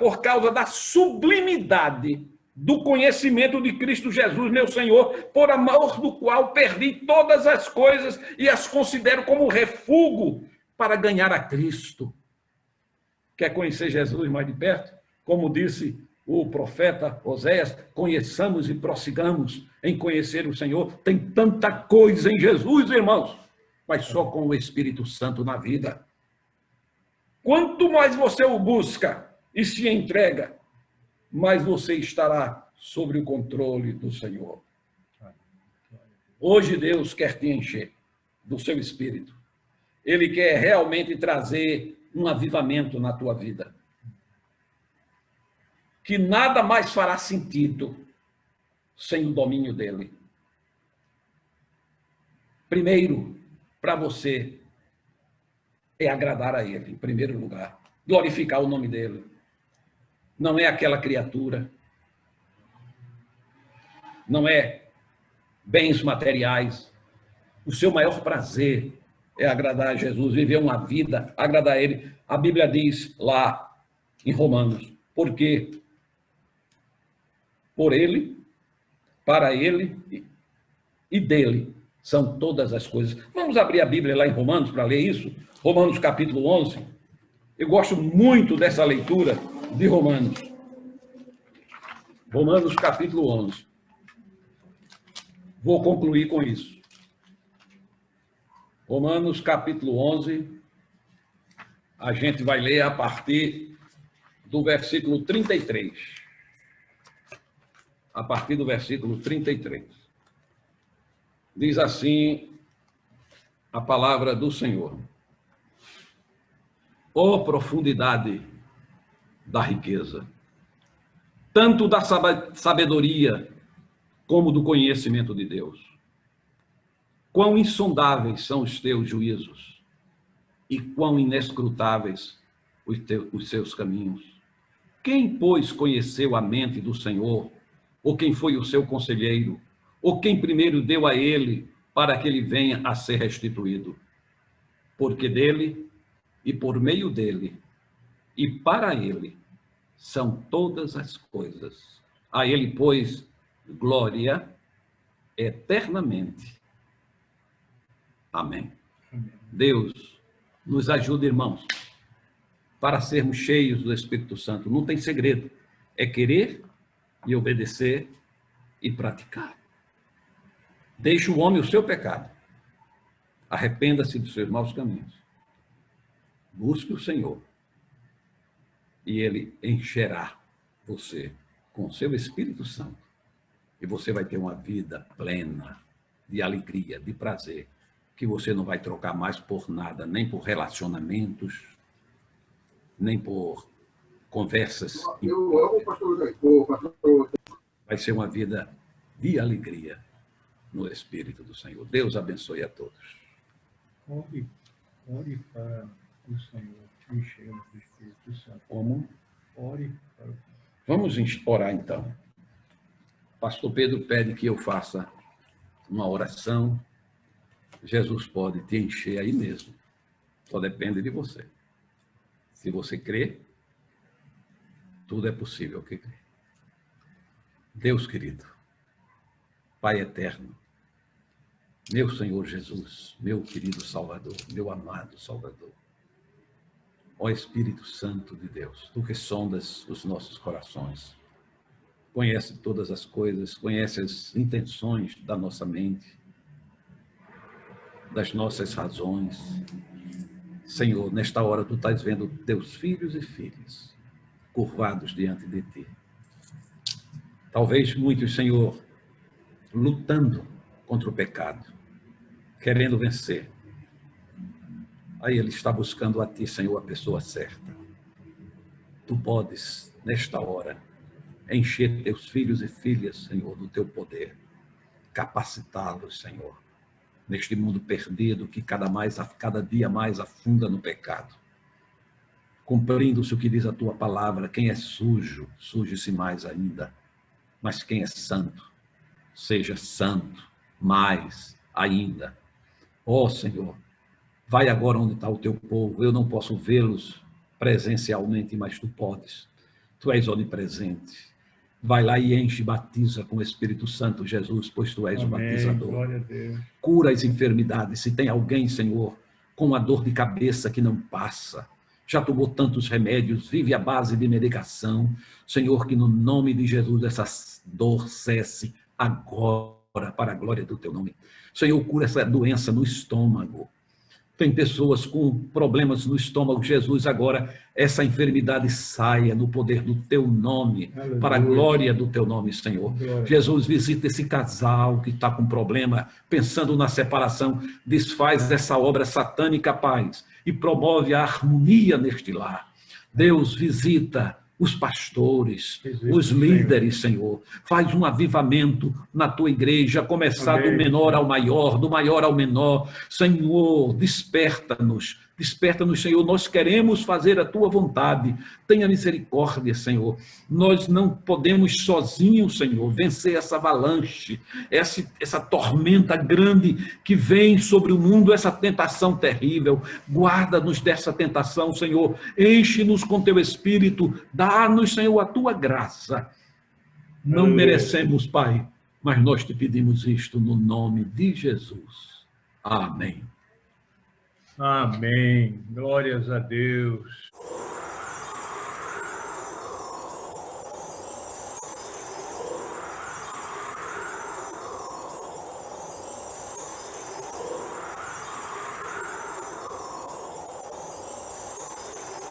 por causa da sublimidade do conhecimento de Cristo Jesus, meu Senhor, por amor do qual perdi todas as coisas e as considero como refúgio para ganhar a Cristo. Quer conhecer Jesus mais de perto? Como disse o profeta Oséias, conheçamos e prossigamos em conhecer o Senhor. Tem tanta coisa em Jesus, irmãos, mas só com o Espírito Santo na vida. Quanto mais você o busca e se entrega, mais você estará sob o controle do Senhor. Hoje Deus quer te encher do seu Espírito. Ele quer realmente trazer um avivamento na tua vida. Que nada mais fará sentido sem o domínio dele. Primeiro, para você, é agradar a ele, em primeiro lugar. Glorificar o nome dele. Não é aquela criatura. Não é bens materiais. O seu maior prazer é agradar a Jesus, viver uma vida, agradar a ele. A Bíblia diz lá em Romanos, porque por ele, para ele e dele são todas as coisas. Vamos abrir a Bíblia lá em Romanos para ler isso? Romanos capítulo 11. Eu gosto muito dessa leitura de Romanos. Romanos capítulo 11. Vou concluir com isso. Romanos capítulo 11, a gente vai ler a partir do versículo 33. A partir do versículo 33. Diz assim a palavra do Senhor. Ó profundidade da riqueza, tanto da sabedoria como do conhecimento de Deus. Quão insondáveis são os teus juízos e quão inescrutáveis os seus caminhos. Quem, pois, conheceu a mente do Senhor? Ou quem foi o seu conselheiro? Ou quem primeiro deu a ele para que ele venha a ser restituído? Porque dele, e por meio dele, e para ele, são todas as coisas. A ele, pois, glória eternamente. Amém. Deus nos ajuda, irmãos, para sermos cheios do Espírito Santo. Não tem segredo. É querer e obedecer e praticar. Deixe o homem o seu pecado. Arrependa-se dos seus maus caminhos. Busque o Senhor. E Ele encherá você com o seu Espírito Santo. E você vai ter uma vida plena de alegria, de prazer, que você não vai trocar mais por nada, nem por relacionamentos, nem por conversas. Eu amo o pastor. Vai ser uma vida de alegria no Espírito do Senhor. Deus abençoe a todos. Ore para o Senhor encher do Espírito Santo. Como? Ore para o... Vamos orar então. Pastor Pedro pede que eu faça uma oração. Jesus pode te encher aí mesmo. Só depende de você. Se você crê, tudo é possível que crê. Deus querido, Pai eterno, meu Senhor Jesus, meu querido Salvador, meu amado Salvador, ó Espírito Santo de Deus, tu que sondas os nossos corações, conhece todas as coisas, conhece as intenções da nossa mente, das nossas razões. Senhor, nesta hora tu estás vendo teus filhos e filhas curvados diante de ti. Talvez muitos, Senhor, lutando contra o pecado, querendo vencer. Aí ele está buscando a ti, Senhor, a pessoa certa. Tu podes, nesta hora, encher teus filhos e filhas, Senhor, do teu poder, capacitá-los, Senhor, neste mundo perdido que cada dia mais afunda no pecado. Cumprindo-se o que diz a tua palavra, quem é sujo, suje-se mais ainda. Mas quem é santo, seja santo mais ainda. Ó Senhor, vai agora onde está o teu povo. Eu não posso vê-los presencialmente, mas tu podes. Tu és onipresente. Vai lá e enche e batiza com o Espírito Santo, Jesus, pois tu és o batizador. Glória a Deus. Cura as enfermidades. Se tem alguém, Senhor, com uma dor de cabeça que não passa, já tomou tantos remédios, vive à base de medicação, Senhor, que no nome de Jesus essa dor cesse agora, para a glória do teu nome. Senhor, cura essa doença no estômago. Tem pessoas com problemas no estômago, Jesus, agora essa enfermidade saia no poder do teu nome, aleluia, para a glória do teu nome, Senhor. Glória. Jesus, visita esse casal que está com problema, pensando na separação, desfaz essa obra satânica, paz, e promove a harmonia neste lar. Deus, visita os pastores, os líderes, Senhor. Faz um avivamento na tua igreja, começar do menor ao maior, do maior ao menor. Senhor, desperta-nos, Senhor. Nós queremos fazer a tua vontade. Tenha misericórdia, Senhor. Nós não podemos sozinhos, Senhor, vencer essa avalanche, essa tormenta grande que vem sobre o mundo, essa tentação terrível. Guarda-nos dessa tentação, Senhor. Enche-nos com teu Espírito. Dá-nos, Senhor, a tua graça. Não merecemos, Pai, mas nós te pedimos isto no nome de Jesus. Amém. Amém. Glórias a Deus.